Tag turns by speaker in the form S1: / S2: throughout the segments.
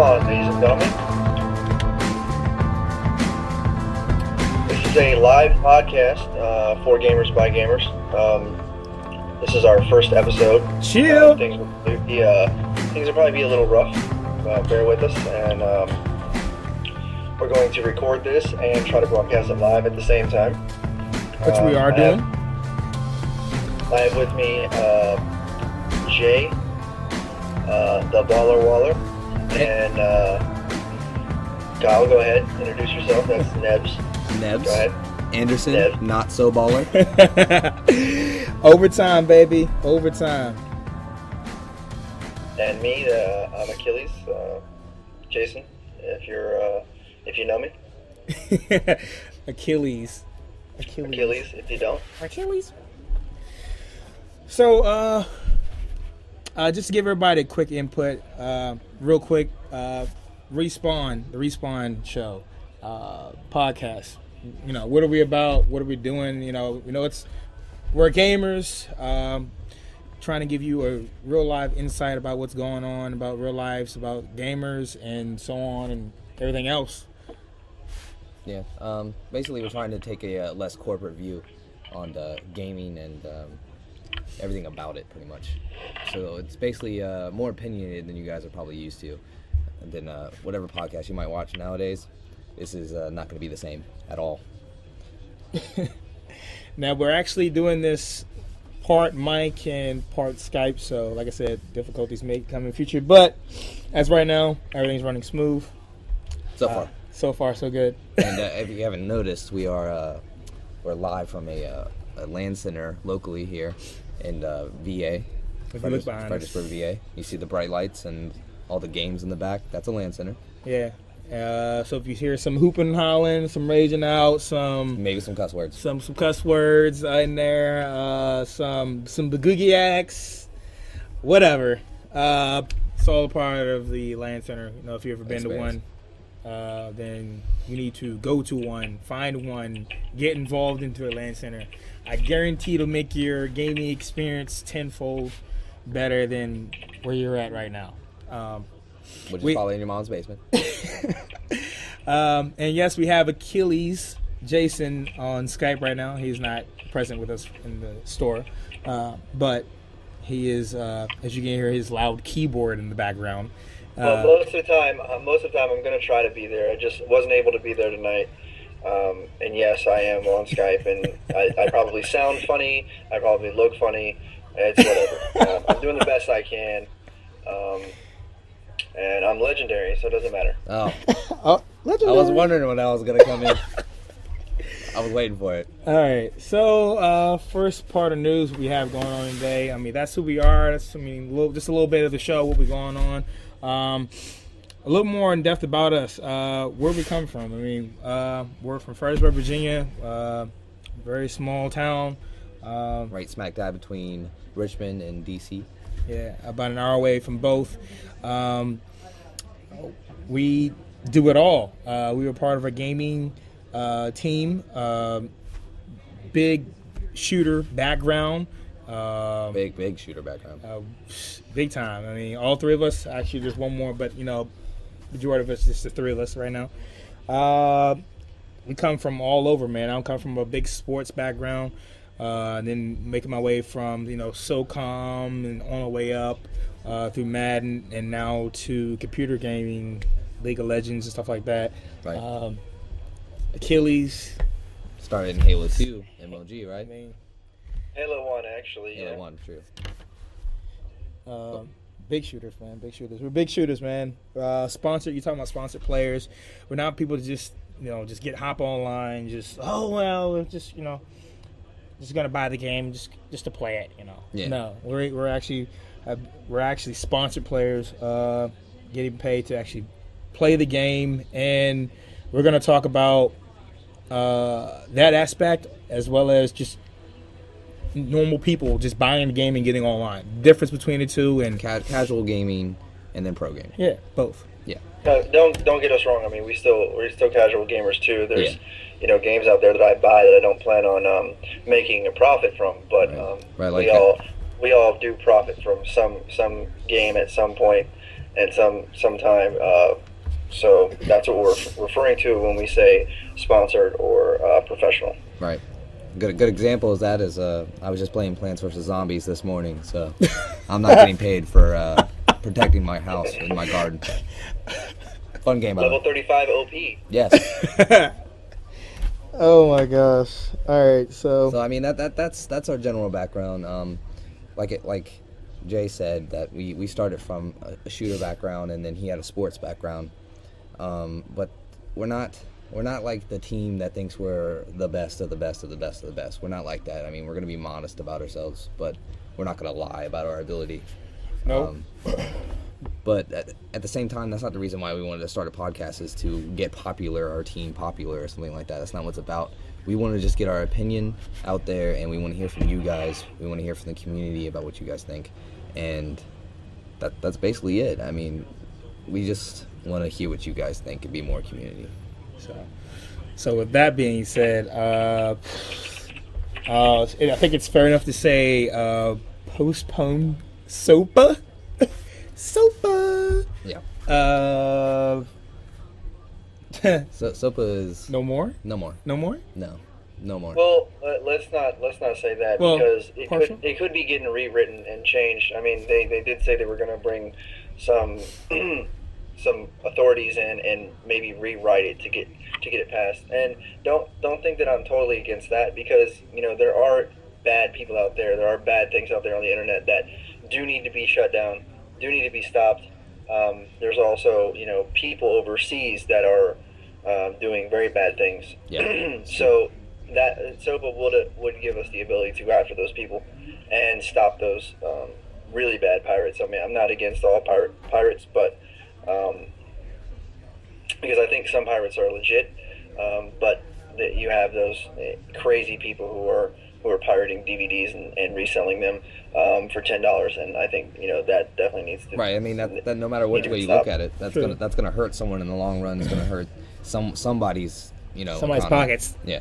S1: on, ladies and gentlemen. This is a live podcast for Gamers by Gamers. This is our first episode.
S2: Chill.
S1: Things will probably be a little rough. Bear with us, and we're going to record this and try to broadcast it live at the same time.
S2: Which we are doing.
S1: I have with me Jay, the Baller Waller, and Kyle. Go ahead, introduce yourself. That's Nebs.
S3: Nebs.
S1: Go ahead.
S3: Anderson,
S1: Nebs.
S3: not so baller.
S2: Overtime, baby. Overtime.
S1: And me, I'm Achilles. Jason, if you know me.
S2: Achilles,
S1: if you don't.
S2: Achilles. So, just to give everybody a quick input, real quick, the Respawn show, podcast. You know, what are we about? What are we doing? We're gamers, trying to give you a real live insight about what's going on, about real lives, about gamers, and so on, and everything else.
S3: Yeah. Basically, we're trying to take a less corporate view on the gaming and everything about it, pretty much. So it's basically more opinionated than you guys are probably used to. And then whatever podcast you might watch nowadays, this is not going to be the same at all.
S2: Now, we're actually doing this part mic and part Skype, so like I said, difficulties may come in the future. But as right now, everything's running smooth.
S3: So far.
S2: So far, so good.
S3: And if you haven't noticed, we're live from a LAN center locally here in VA.
S2: If you look behind us.
S3: Fredericksburg, VA. You see the bright lights and all the games in the back. That's a LAN center.
S2: Yeah. So if you hear some hooping and hollering, some raging out,
S3: maybe some cuss words.
S2: Some cuss words in there, some bagoogiacs, whatever. It's all part of the LAN center. You know, if you've ever been to one, then you need to go to one, find one, get involved into a LAN center. I guarantee it'll make your gaming experience tenfold better than where you're at right now.
S3: Which is probably in your mom's basement.
S2: And yes, we have Achilles Jason on Skype right now. He's not present with us in the store, but he is, as you can hear, his loud keyboard in the background.
S1: Well, most of the time, I'm going to try to be there. I just wasn't able to be there tonight. And yes, I am on Skype, and I probably sound funny. I probably look funny. It's whatever. I'm doing the best I can. And I'm legendary, so it doesn't matter.
S3: Oh, legendary. I was wondering when I was going to come in. I was waiting for it.
S2: All right. So, first part of news we have going on today. I mean, that's who we are. Just a little bit of the show, what we're going on. A little more in depth about us. Where we come from. I mean, we're from Fredericksburg, Virginia. Very small town.
S3: Right smack dab between Richmond and DC.
S2: Yeah, about an hour away from both. We do it all. We were part of a gaming team. Big shooter background.
S3: Big shooter background.
S2: Big time. I mean, all three of us. Actually, there's one more, but majority of us, just the three of us right now. We come from all over, man. I come from a big sports background. Then making my way from SOCOM and on the way up through Madden and now to computer gaming, League of Legends and stuff like that.
S3: Right.
S2: Achilles
S3: started in Halo 2 MLG, right?
S2: I mean,
S1: Halo 1, actually.
S3: Halo
S1: yeah.
S3: 1, true.
S2: Big shooters, man. Big shooters. We're big shooters, man. Sponsored. You talking about sponsored players? We're not people to just get hop online. Just just gonna buy the game just to play it.
S3: Yeah.
S2: No, we're actually sponsored players, getting paid to actually play the game, and we're gonna talk about that aspect as well as just normal people just buying the game and getting online. Difference between the two and
S3: casual gaming and then pro gaming.
S2: Yeah, both.
S3: Yeah.
S1: Don't get us wrong. I mean, we're still casual gamers too. There's games out there that I buy that I don't plan on making a profit from, but
S3: right,
S1: we all do profit from some game at some point. and some time. So that's what we're referring to when we say sponsored or professional.
S3: Right. Good example is that I was just playing Plants vs. Zombies this morning, so I'm not getting paid for protecting my house and my garden. Fun game, by the
S1: Level
S3: way.
S1: 35 OP.
S3: Yes.
S2: Oh my gosh! All right,
S3: So I mean that's our general background. Like Jay said, that we started from a shooter background, and then he had a sports background. But we're not like the team that thinks we're the best of the best of the best of the best. We're not like that. I mean, we're going to be modest about ourselves, but we're not going to lie about our ability.
S2: no.
S3: But at the same time, that's not the reason why we wanted to start a podcast, is to get popular, our team popular or something like that. That's not what it's about. We want to just get our opinion out there, and we want to hear from you guys. We want to hear from the community about what you guys think. And that's basically it. I mean, we just want to hear what you guys think and be more community.
S2: So with that being said, I think it's fair enough to say postpone SOPA. SOPA.
S3: Yeah. So SOPA is
S2: No more.
S3: no more.
S2: No more.
S3: No more.
S1: Well, let's not say that,
S2: Well,
S1: because
S2: partial?
S1: it could be getting rewritten and changed. I mean, they did say they were going to bring some some authorities in and maybe rewrite it to get it passed. And don't think that I'm totally against that, because there are bad people out there. There are bad things out there on the internet that do need to be shut down, do need to be stopped. There's also people overseas that are doing very bad things.
S3: Yeah.
S1: So that SOPA would give us the ability to go after those people and stop those really bad pirates. I mean, I'm not against all pirates, but because I think some pirates are legit, but that you have those crazy people who are pirating DVDs and reselling them for $10, and I think that definitely needs to.
S3: Right. I mean that no matter which way you look at it, that's gonna hurt someone in the long run. It's gonna hurt somebody's
S2: Somebody's
S3: economy.
S2: pockets.
S3: Yeah.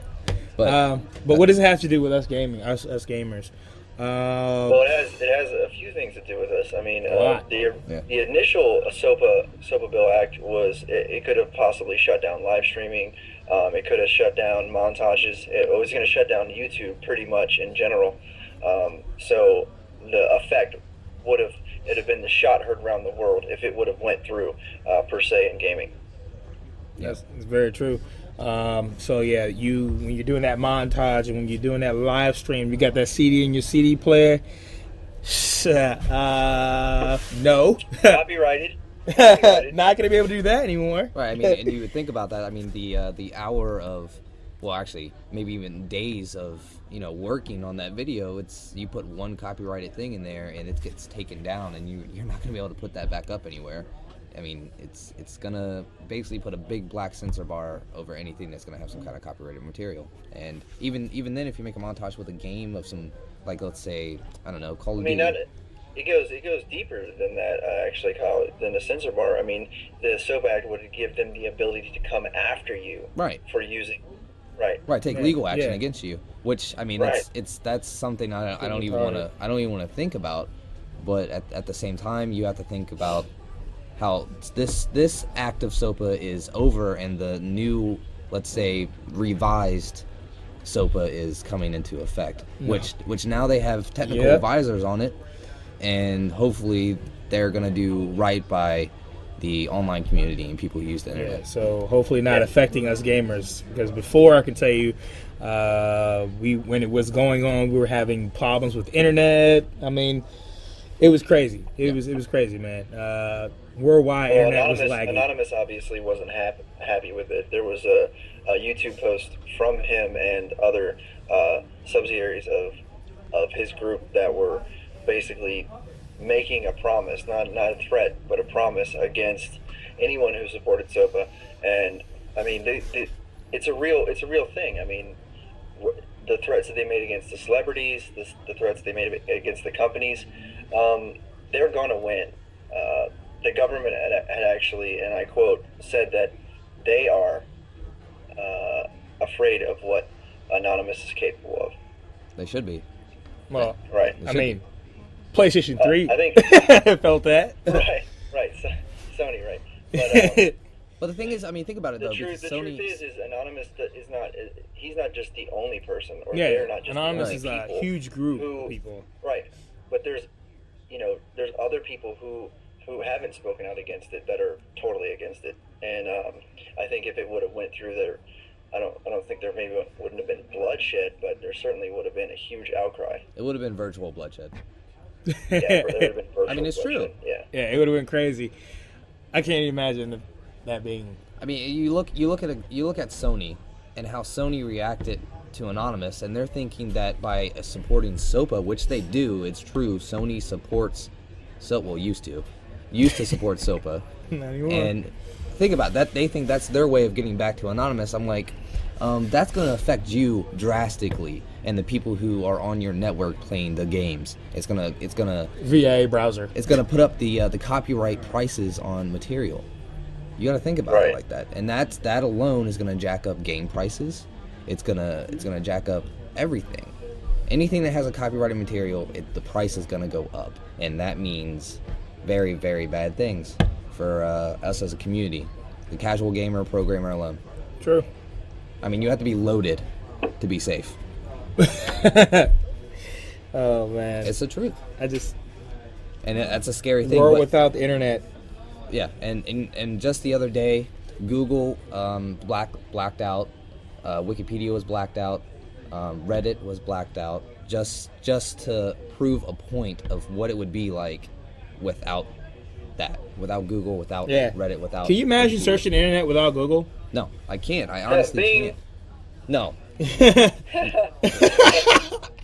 S3: But
S2: what does it have to do with us gamers?
S1: Well, it has a few things to do with us. I mean,
S2: lot.
S1: the initial SOPA Bill Act was it could have possibly shut down live streaming. It could have shut down montages. It was going to shut down YouTube pretty much in general. So the effect would have been the shot heard around the world if it would have went through per se in gaming.
S2: That's very true. So yeah, when you're doing that montage and when you're doing that live stream, you got that CD in your CD player. No,
S1: Copyrighted.
S2: not gonna be able to do that anymore.
S3: right. I mean, and you would think about that. I mean, the hour of, well, actually, maybe even days of working on that video. You put one copyrighted thing in there and it gets taken down, and you're not gonna be able to put that back up anywhere. I mean, it's gonna basically put a big black censor bar over anything that's gonna have some kind of copyrighted material. And even then, if you make a montage with a game of some, like, let's say, I don't know, Call of Duty.
S1: It goes deeper than that, actually, Kyle, than the censor bar. I mean, the SOPA Act would give them the ability to come after you
S3: Right.
S1: for using.
S3: Right, take legal action
S2: Yeah.
S3: against you. Which, I mean,
S1: Right.
S3: that's something I don't even want to think about. But at the same time, you have to think about how this act of SOPA is over, and the new, let's say, revised SOPA is coming into effect.
S2: No.
S3: Which now they have technical advisors on it, and hopefully they're gonna do right by the online community and people who use the internet.
S2: Yeah, so hopefully not affecting us gamers, because before, I can tell you, when it was going on, we were having problems with internet. I mean, it was crazy. It was crazy, man. Worldwide internet was lagging.
S1: Anonymous obviously wasn't happy with it. There was a YouTube post from him and other subsidiaries of his group that were basically making a promise, not a threat, but a promise against anyone who supported SOPA. And I mean, it's a real thing. I mean, the threats that they made against the celebrities, the threats they made against the companies, they're going to win. The government had actually, and I quote, said that they are afraid of what Anonymous is capable of.
S3: They should be.
S2: Well,
S1: Right.
S2: I mean, PlayStation 3
S1: I think
S2: felt that.
S1: right. So Sony, right? But
S3: But the thing is, I mean, think about it though.
S1: the truth is Anonymous is not. He's not just the only person, or
S2: Yeah,
S1: they're not just
S2: Anonymous
S1: the
S2: is
S1: only
S2: a
S1: people
S2: huge group
S1: who,
S2: of people.
S1: Right, but there's other people who haven't spoken out against it that are totally against it, and I think if it would have went through there, I don't think there maybe wouldn't have been bloodshed, but there certainly would have been a huge outcry.
S3: It would have been virtual bloodshed.
S1: Yeah, there would have been virtual
S3: I mean, it's
S1: bloodshed.
S3: true.
S1: Yeah.
S2: Yeah, it would have been crazy. I can't imagine that being.
S3: I mean, you look at Sony and how Sony reacted to Anonymous, and they're thinking that by supporting SOPA, which they do, it's true. Sony supports used to support SOPA,
S2: Not anymore.
S3: and think about that. They think that's their way of getting back to Anonymous. I'm like, that's going to affect you drastically, and the people who are on your network playing the games. It's gonna
S2: VA browser.
S3: it's gonna put up the copyright prices on material. You got to think about it like that, and that alone is gonna jack up game prices. It's gonna jack up everything. Anything that has a copyrighted material, the price is gonna go up, and that means very, very bad things for us as a community, the casual gamer, programmer alone.
S2: True.
S3: I mean, you have to be loaded to be safe.
S2: Oh man,
S3: It's the truth, and that's a scary thing.
S2: world
S3: but-
S2: without the internet.
S3: Yeah, and just the other day, Google blacked out, Wikipedia was blacked out, Reddit was blacked out, just to prove a point of what it would be like without Google, without Reddit, without.
S2: Can you imagine
S3: Wikipedia.
S2: searching the internet without Google?
S3: No, I can't. I honestly
S1: Bing.
S3: can't. No,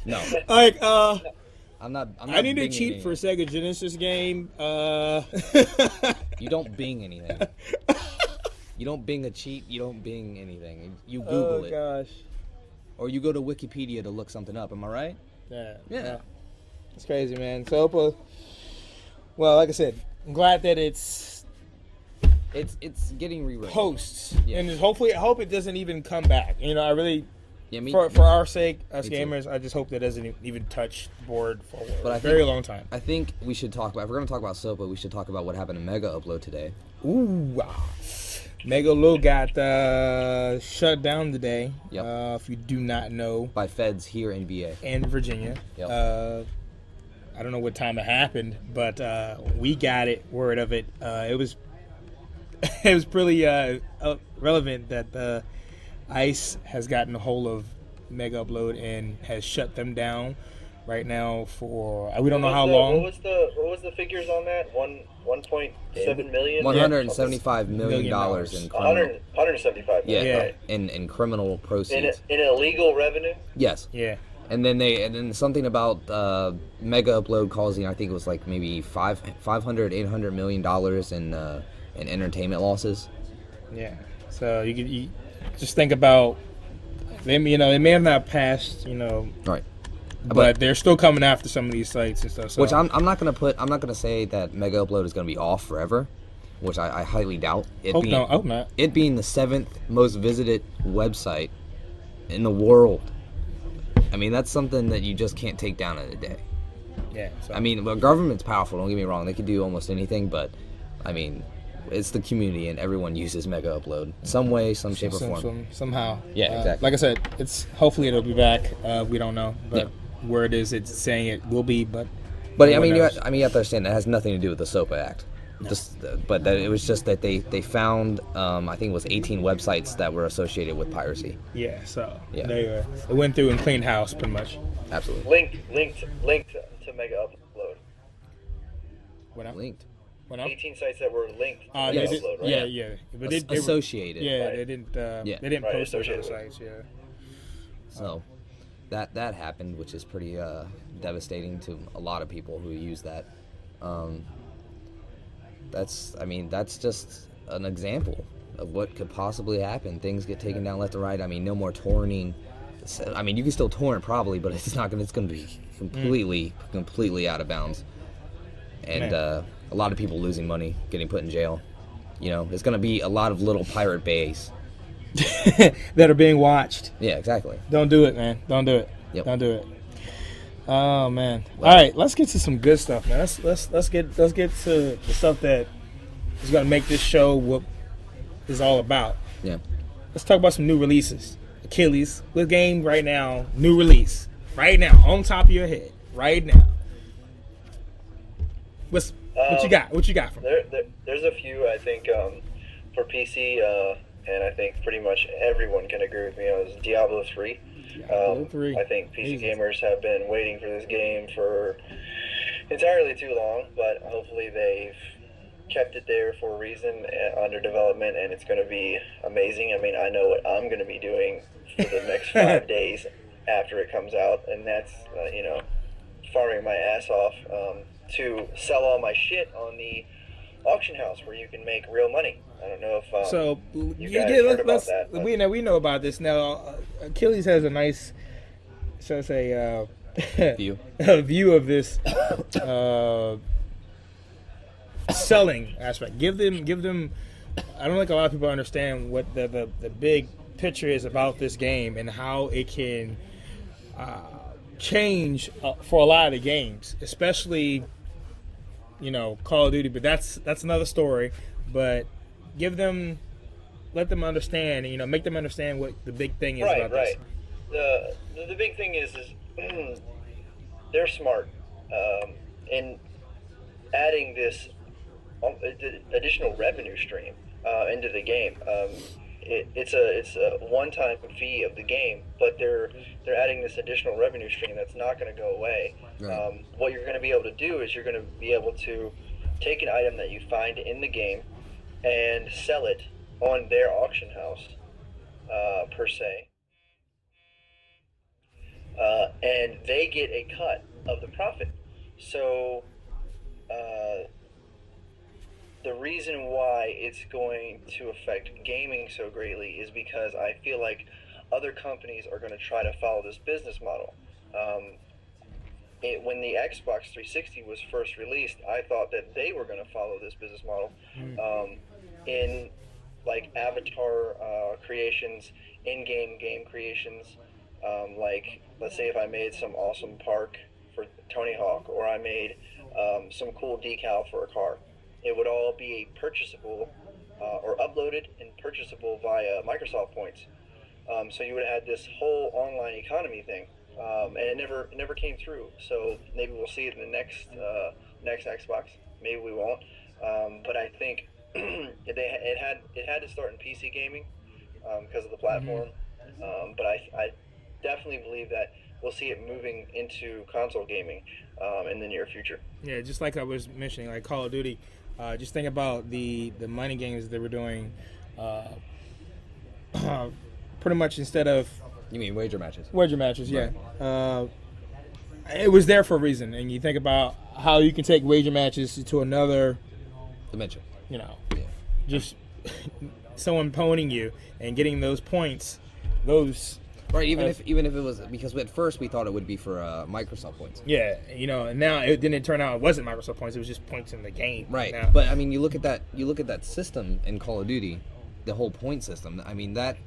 S3: no,
S2: Like,
S3: I'm not.
S2: I need to
S3: binging
S2: cheat for a
S3: anything.
S2: Sega Genesis game.
S3: You don't Bing anything. You don't Bing a cheat. You don't Bing anything. You Google
S2: Oh
S3: it,
S2: gosh.
S3: or you go to Wikipedia to look something up. Am I right?
S2: Yeah.
S3: Yeah.
S2: It's crazy, man. SOPA. Well, like I said, I'm glad that it's
S3: It's getting rewritten.
S2: posts,
S3: Yeah.
S2: and hopefully, I hope it doesn't even come back. You know, I really,
S3: Yeah,
S2: for our sake, as
S3: Me too.
S2: gamers, I just hope that doesn't even touch the board for
S3: But
S2: a
S3: I
S2: very
S3: think-
S2: long time.
S3: I think we should talk about. If we're going to talk about SOPA, we should talk about what happened to Mega Upload today.
S2: Ooh, wow. Mega Lou got shut down today.
S3: Yep.
S2: If you do not know,
S3: By feds here in VA.
S2: in Virginia.
S3: Yep.
S2: I don't know what time it happened, but we got word of it. It was it was pretty relevant that ICE has gotten a hold of Mega Upload and has shut them down right now for we don't know how long.
S1: What was the figures on that? 1.7 million.
S3: $175 million in criminal.
S1: 175
S3: Yeah,
S1: million.
S2: Yeah.
S1: Right.
S3: in criminal proceeds.
S1: In illegal revenue.
S3: Yes.
S2: Yeah.
S3: And then something about Mega Upload causing, I think it was like maybe $800 million in entertainment losses.
S2: Yeah. So you just think about them. You know, they may have not passed. You know,
S3: Right.
S2: but they're still coming after some of these sites and stuff. So.
S3: Which I'm not gonna say that Mega Upload is gonna be off forever, which I highly doubt.
S2: hope not.
S3: It being the 7th most visited website in the world. I mean, that's something that you just can't take down in a day.
S2: Yeah. So.
S3: I mean, well, government's powerful, don't get me wrong. They can do almost anything, but, I mean, it's the community, and everyone uses Mega Upload. Some way, some shape, or form.
S2: somehow.
S3: Yeah, exactly.
S2: Like I said, hopefully it'll be back. We don't know. But
S3: Yeah.
S2: where it is, it's saying it will be, but...
S3: But,
S2: no
S3: I
S2: one
S3: mean,
S2: knows.
S3: you have to understand that has nothing to do with the SOPA Act. But that it was just that they found, I think it was 18 websites that were associated with piracy.
S2: Yeah, so
S3: Yeah.
S2: they went through and cleaned house, pretty much.
S3: Absolutely.
S1: Linked to Mega Upload.
S2: Went out?
S3: Linked.
S2: Went out?
S1: 18 sites that were linked to
S2: They
S1: Mega
S3: yes.
S2: did,
S1: Upload, right?
S2: yeah. But they were-
S3: Associated.
S2: Yeah,
S1: Right.
S2: they didn't.
S3: Yeah.
S2: They didn't
S1: Right,
S2: post those other
S1: associated.
S2: sites. Yeah.
S3: So that happened, which is pretty devastating to a lot of people who use that. That's just an example of what could possibly happen. Things get taken down left and right. I mean, no more torrenting. I mean, you can still torrent probably, but it's going to be completely out of bounds. And
S2: Man.
S3: a lot of people losing money, getting put in jail. You know, there's going to be a lot of little pirate bays.
S2: That are being watched.
S3: Yeah, exactly.
S2: Don't do it, man. Don't do it.
S3: Yep.
S2: Don't do it. Oh man. All right, let's get to some good stuff, man. Let's get to the stuff that is going to make this show what it's all about.
S3: Yeah.
S2: Let's talk about some new releases. Achilles, what game right now? New release right now, on top of your head, right now. What you got? What you got from?
S1: There's a few I think for PC, and I think pretty much everyone can agree with me on is Diablo 3.
S2: Diablo 3.
S1: I think PC gamers have been waiting for this game for entirely too long, but hopefully they've kept it there for a reason under development, and it's going to be amazing. I mean, I know what I'm going to be doing for the next 5 days after it comes out, and that's farming my ass off to sell all my shit on the auction house where you can make real money. I don't know if
S2: so
S1: you guys heard about that.
S2: We know about this now. Achilles has a nice, shall I say,
S3: View.
S2: a view of this selling aspect. Give them. I don't think a lot of people understand what the big picture is about this game and how it can change for a lot of the games, especially Call of Duty. But that's another story. But let them understand, make them understand what the big thing is about this.
S1: The big thing is they're smart in adding this additional revenue stream into the game. It's a one-time fee of the game, but they're adding this additional revenue stream that's not going to go away.
S3: Right.
S1: What you're going to be able to do is you're going to be able to take an item that you find in the game and sell it on their auction house, per se. And they get a cut of the profit. So the reason why it's going to affect gaming so greatly is because I feel like other companies are going to try to follow this business model. When the Xbox 360 was first released, I thought that they were going to follow this business model in like avatar creations, in-game game creations. Like, let's say if I made some awesome park for Tony Hawk, or I made some cool decal for a car, it would all be purchasable or uploaded and purchasable via Microsoft points. So you would have had this whole online economy thing, and it never came through. So maybe we'll see it in the next Xbox. Maybe we won't. But I think it had to start in PC gaming because of the platform. But I definitely believe that we'll see it moving into console gaming in the near future.
S2: Yeah, just like I was mentioning, like Call of Duty. Just think about the money games they were doing. Pretty much instead of...
S3: You mean wager matches?
S2: Wager matches, yeah.
S3: Right.
S2: It was there for a reason. And you think about how you can take wager matches to another...
S3: Dimension.
S2: Yeah.
S3: Just
S2: someone pwning you and getting those points, those...
S3: Right, even if it was, because at first we thought it would be for Microsoft points.
S2: Yeah, and now it didn't turn out it wasn't Microsoft points. It was just points in the game.
S3: Right,
S2: now.
S3: But I mean, you look at that system in Call of Duty, the whole point system. I mean, that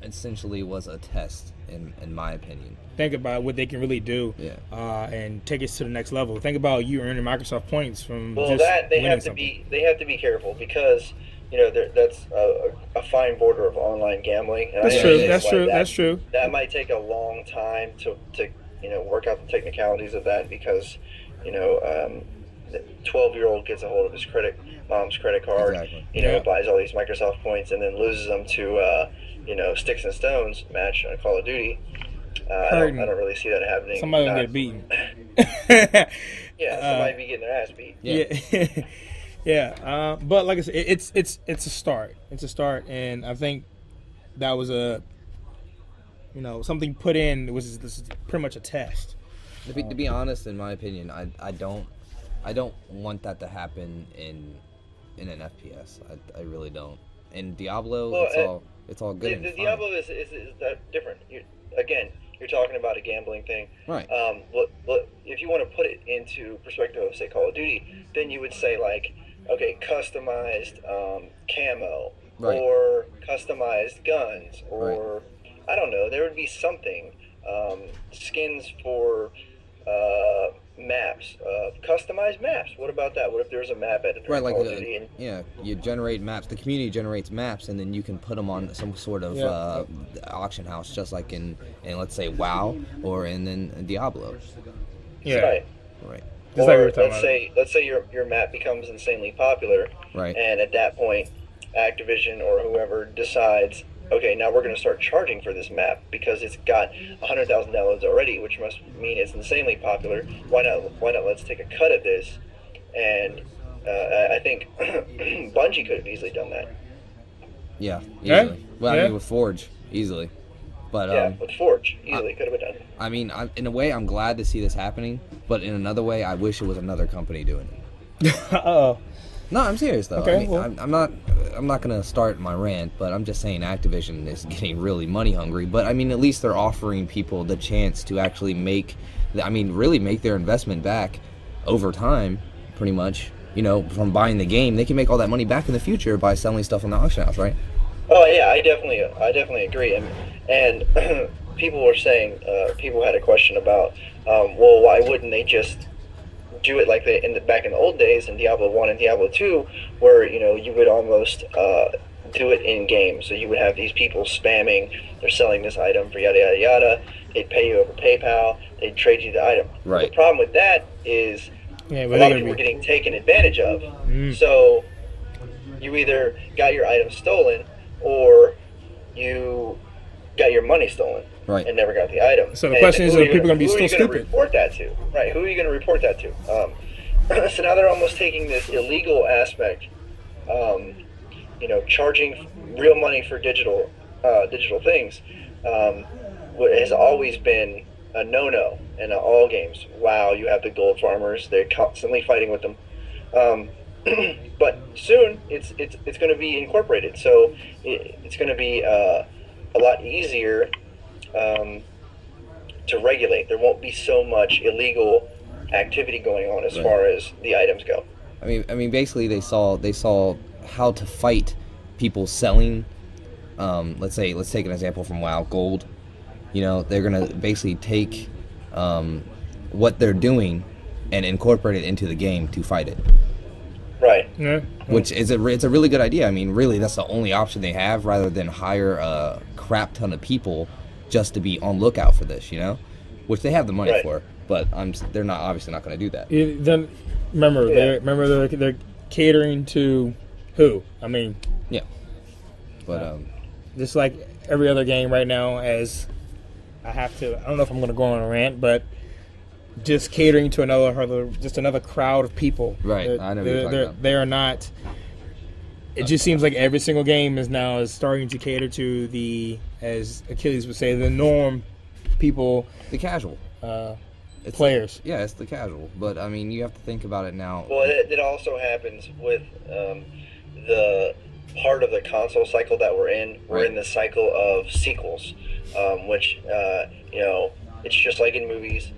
S3: essentially was a test, in my opinion.
S2: Think about what they can really do, and take us to the next level. Think about you earning Microsoft points from.
S1: Well,
S2: just
S1: that they have
S2: something.
S1: to be careful because. That's a fine border of online gambling. And
S2: That's true.
S1: That might take a long time to work out the technicalities of that because, the 12-year-old gets a hold of his mom's credit card,
S3: exactly.
S1: Buys all these Microsoft points and then loses them to, sticks and stones match on Call of Duty. I don't really see that happening.
S2: Somebody will get beaten.
S1: Somebody be getting their ass beat.
S2: Yeah. Yeah, but like I said, it's a start. It's a start, and I think that was something put in. This is pretty much a test.
S3: To be honest, in my opinion, I don't want that to happen in an FPS. I really don't. In Diablo, it's all good.
S1: The Diablo is that different. You're talking about a gambling thing,
S3: right?
S1: If you want to put it into perspective of, say, Call of Duty, then you would say like, okay, customized camo,
S3: right.
S1: Or customized guns, or
S3: right.
S1: I don't know. There would be something, skins for maps, customized maps. What about that? What if there's a map editor?
S3: Right, like
S1: in Call of Duty and
S3: yeah, you generate maps. The community generates maps, and then you can put them on some sort of auction house, just like in let's say WoW or in Diablo.
S2: Yeah.
S1: Right.
S3: Right.
S2: Just like we
S1: Or
S2: were talking
S1: let's say your map becomes insanely popular,
S3: Right.
S1: and at that point, Activision or whoever decides, okay, now we're going to start charging for this map because it's got 100,000 downloads already, which must mean it's insanely popular. Why not? Why not? Let's take a cut at this. And I think Bungie could have easily done that.
S3: Yeah.
S2: Yeah?
S3: Easily. Well, I
S2: Yeah.
S3: mean, with Forge, easily. But
S1: Yeah, with Forge, easily could have been done.
S3: I mean, in a way, I'm glad to see this happening. But in another way, I wish it was another company doing it.
S2: Uh-oh.
S3: No, I'm serious though.
S2: Okay,
S3: I mean,
S2: well.
S3: I'm not gonna start my rant, but I'm just saying Activision is getting really money hungry. But I mean, at least they're offering people the chance to actually really make their investment back over time, pretty much. You know, from buying the game, they can make all that money back in the future by selling stuff on the auction house, right?
S1: Oh yeah, I definitely agree. And people were saying, people had a question about, well, why wouldn't they just do it like they back in the old days in Diablo 1 and Diablo 2, where you would almost do it in game. So you would have these people spamming, they're selling this item for yada yada yada. They'd pay you over PayPal. They'd trade you the item.
S3: Right.
S1: The problem with that is
S2: Yeah,
S1: a
S2: but
S1: lot
S2: they're
S1: of people
S2: gonna
S1: were
S2: be.
S1: getting taken advantage of. So you either got your item stolen or you got your money stolen.
S3: Right.
S1: And never got the item.
S2: So the
S1: And
S2: question is,
S1: who
S2: are people gonna be
S1: who
S2: still
S1: are you gonna
S2: stupid?
S1: report that to? Right. Who are you going to report that to? So now they're almost taking this illegal aspect, charging real money for digital things. What has always been a no-no in all games. WoW, you have the gold farmers; they're constantly fighting with them. But soon it's going to be incorporated, so it's going to be a lot easier to regulate. There won't be so much illegal activity going on as
S3: Right.
S1: far as the items go.
S3: I mean, basically they saw how to fight people selling. Let's take an example from WoW, gold. You know, they're gonna basically take what they're doing and incorporate it into the game to fight it.
S1: Right.
S2: Yeah.
S3: Which is it's a really good idea. I mean, really, that's the only option they have, rather than hire a crap ton of people just to be on lookout for this. You know, which they have the money
S1: Right.
S3: for, but they're not obviously not going to do that.
S2: Then remember,
S1: Yeah.
S2: they're catering to who? I mean,
S3: Yeah, but
S2: just like every other game right now, as I don't know if I'm going to go on a rant, but just catering to another crowd of people.
S3: Right, I know what you're talking about.
S2: They are not. It just seems like every single game is starting to cater to the, as Achilles would say, the norm people,
S3: the casual.
S2: players.
S3: Yeah, it's the casual. But I mean, you have to think about it now.
S1: Well, it also happens with the part of the console cycle that we're in. We're
S3: Right.
S1: in the cycle of sequels, which it's just like in movies.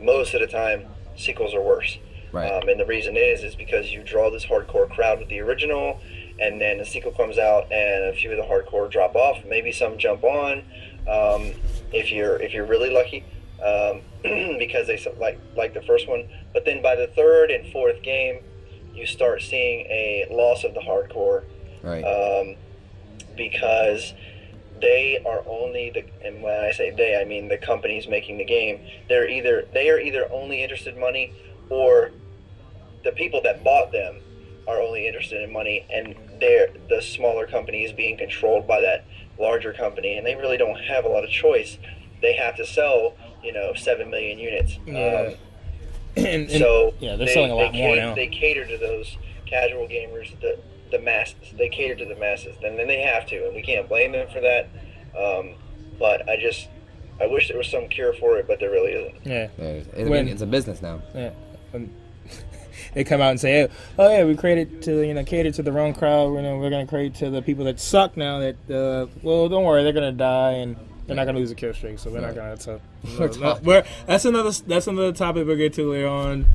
S1: Most of the time, sequels are worse.
S3: Right.
S1: And the reason is because you draw this hardcore crowd with the original, and then the sequel comes out, and a few of the hardcore drop off. Maybe some jump on, if you're really lucky, because they like the first one. But then by the third and fourth game, you start seeing a loss of the hardcore,
S3: Right.
S1: because they are only and when I say they, I mean the companies making the game. They are either only interested in money, or the people that bought them are only interested in money, and the smaller company is being controlled by that larger company, and they really don't have a lot of choice. They have to sell 7 million units.
S2: Yeah. And
S1: So
S2: yeah, they're selling a lot more now.
S1: They cater to those casual gamers, the masses. They cater to the masses, and then they have to, and we can't blame them for that. But I wish there was some cure for it, but there really isn't.
S2: Yeah.
S3: I mean, it's a business now.
S2: Yeah. They come out and say, "Oh yeah, we created to cater to the wrong crowd. We're gonna create to the people that suck now. That well, don't worry, they're gonna die and they're not gonna lose a kill streak, so we're not gonna." That's another topic we'll get to later on.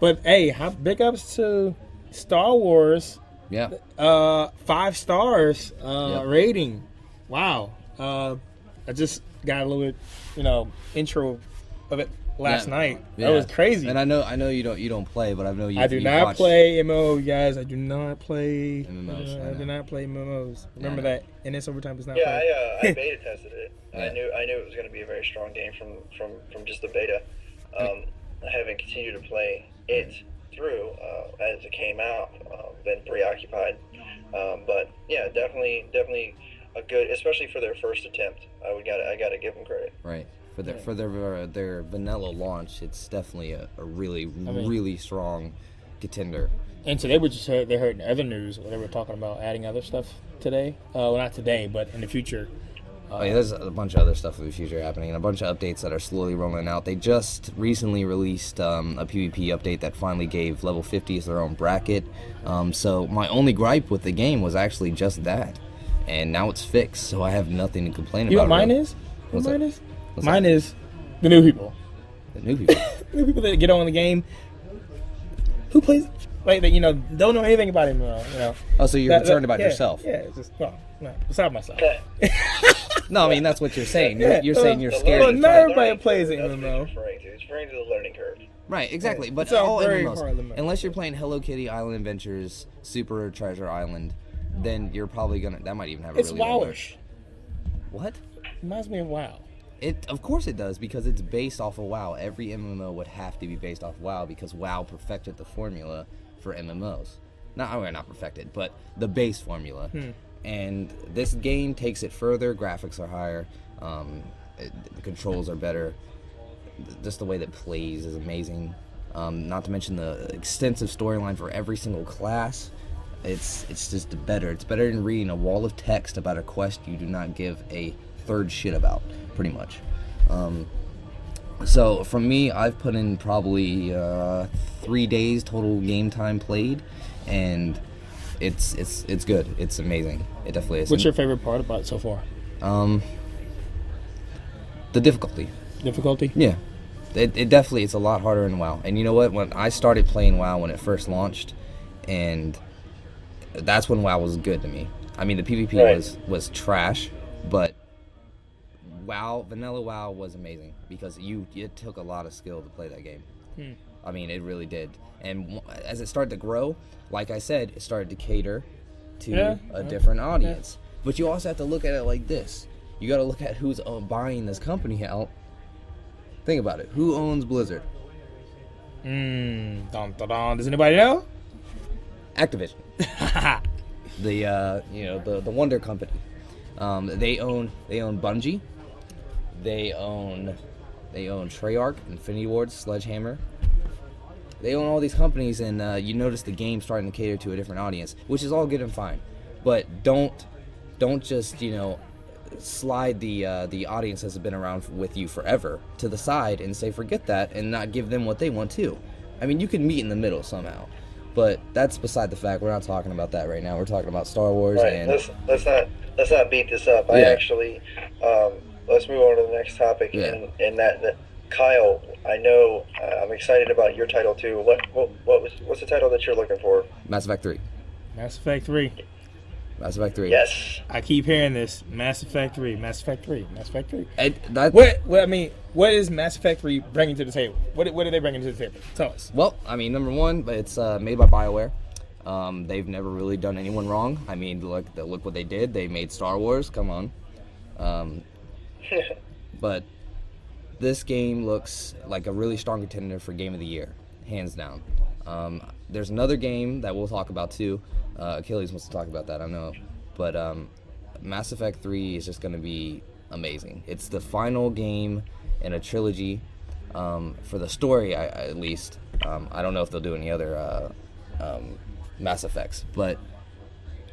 S2: But hey, big ups to Star Wars.
S3: Yeah.
S2: 5 stars
S3: Yep.
S2: rating. Wow. I just got a little bit, intro of it last night.
S3: Yeah.
S2: That was crazy.
S3: And I know you don't play, but I know you.
S2: I do
S3: you
S2: not
S3: watch
S2: play MMO, guys. I do not play
S3: MMOs.
S2: I do not play MMOs. Remember
S3: Yeah, I
S2: that NS Overtime is not.
S1: Yeah,
S2: played.
S1: I beta tested it.
S3: Yeah.
S1: I knew it was going to be a very strong game from just the beta. I haven't continued to play it through as it came out. Been preoccupied, but yeah, definitely a good, especially for their first attempt. I gotta give them credit.
S3: Right. For their vanilla launch, it's definitely a really strong contender.
S2: And today we just heard in other news where they were talking about adding other stuff today. Well, not today, but in the future.
S3: There's a bunch of other stuff in the future happening, and a bunch of updates that are slowly rolling out. They just recently released a PvP update that finally gave level 50s their own bracket. So my only gripe with the game was actually just that, and now it's fixed, so I have nothing to complain
S2: You know
S3: about.
S2: what mine
S3: really.
S2: is?
S3: What's
S2: Mine
S3: that?
S2: is?
S3: What's
S2: Mine
S3: that?
S2: is the new people.
S3: The new people.
S2: The new people that get on the game. Who plays? Like that, don't know anything about him.
S3: Oh, so you're concerned about
S2: yeah,
S3: yourself?
S2: Yeah, it's just no, beside myself.
S3: No, I mean that's what you're saying.
S2: Yeah.
S3: You're saying you're scared.
S2: Well,
S3: to
S2: not
S3: try.
S2: everybody plays
S1: That's what
S2: MMO.
S1: It's referring to the learning curve.
S3: Right, exactly. But
S2: It's all
S3: all
S2: very
S3: MMOs,
S2: hard limit.
S3: unless you're playing Hello Kitty Island Adventures, Super Treasure Island, then you're probably gonna. That might even have a
S2: It's
S3: really good one.
S2: WoWish.
S3: What?
S2: Reminds me of WoW.
S3: Of course it does, because it's based off of WoW. Every MMO would have to be based off WoW because WoW perfected the formula for MMOs. Not perfected, but the base formula. And this game takes it further. Graphics are higher. The controls are better. Just the way that it plays is amazing. Not to mention the extensive storyline for every single class. It's just better. It's better than reading a wall of text about a quest you do not give a third shit about, pretty much. So from me, I've put in probably 3 days total game time played, and it's good. It's amazing. It definitely is.
S2: What's your favorite part about it so far?
S3: The difficulty.
S2: Difficulty?
S3: Yeah. It definitely, it's a lot harder in WoW. And you know what? When I started playing WoW when it first launched, and that's when WoW was good to me. I mean, the PvP was trash, but WoW, vanilla WoW was amazing because it took a lot of skill to play that game. I mean, it really did. And as it started to grow, like I said, it started to cater to a different audience. But you also have to look at it like this. You got to look at who's buying this company out. Think about it. Who owns Blizzard?
S2: Dun, dun, dun. Does anybody know?
S3: Activision. The Wonder Company. They own Bungie. They own Treyarch, Infinity Ward, Sledgehammer. They own all these companies, and you notice the game starting to cater to a different audience, which is all good and fine. But don't just slide the audience that's been around with you forever to the side and say forget that and not give them what they want too. I mean, you can meet in the middle somehow, but that's beside the fact. We're not talking about that right now. We're talking about Star Wars.
S1: Right.
S3: And
S1: Let's not beat this up. I actually let's move on to the next topic.
S3: Yeah.
S1: And that Kyle, I know I'm excited about your title too. What's the title that you're looking for?
S3: Mass Effect 3.
S2: Mass Effect 3.
S3: Mass Effect 3.
S1: Yes.
S2: I keep hearing this. Mass Effect 3. Mass Effect 3. Mass Effect 3. What is Mass Effect 3 bringing to the table? What are they bringing to the table? Tell us.
S3: Well, I mean, number one, it's made by BioWare. They've never really done anyone wrong. I mean, look what they did. They made Star Wars. Come on. But this game looks like a really strong contender for Game of the Year, hands down. There's another game that we'll talk about too. Achilles wants to talk about that, I know. But Mass Effect 3 is just going to be amazing. It's the final game in a trilogy, for the story at least. I don't know if they'll do any other Mass Effects, but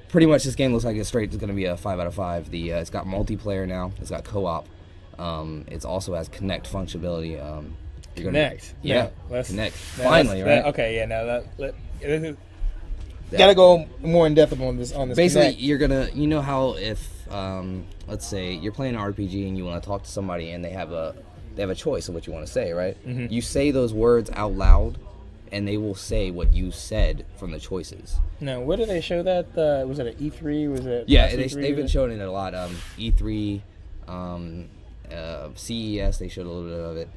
S3: pretty much this game looks like it's going to be a 5 out of 5. It's got multiplayer now. It's got co-op. It also has Connect functionality.
S2: Connect.
S3: Yeah,
S2: No,
S3: Connect. Finally, right?
S2: Okay, yeah. Now gotta go more in depth on this.
S3: Basically,
S2: Connect.
S3: you're gonna, how if let's say you're playing an RPG and you want to talk to somebody and they have a choice of what you want to say, right? Mm-hmm. You say those words out loud, and they will say what you said from the choices.
S2: Now, where did they show that? Was it at E3? Was it?
S3: Yeah,
S2: E3?
S3: they've been showing it a lot. E3, CES, they showed a little bit of it.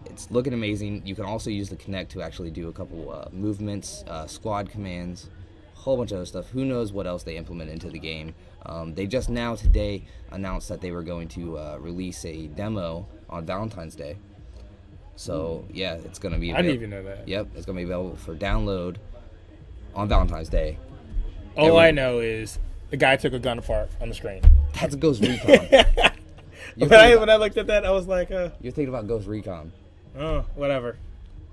S3: It's looking amazing. You can also use the Kinect to actually do a couple movements, squad commands, a whole bunch of other stuff. Who knows what else they implement into the game. They just now today announced that they were going to release a demo on Valentine's Day. So yeah, it's going to be.
S2: I didn't even know that.
S3: Yep, it's going to be available for download on Valentine's Day.
S2: All I know is the guy took a gun apart on the screen.
S3: That's a Ghost Recon.
S2: When I looked at that, I was like,
S3: You're thinking about Ghost Recon.
S2: oh, whatever.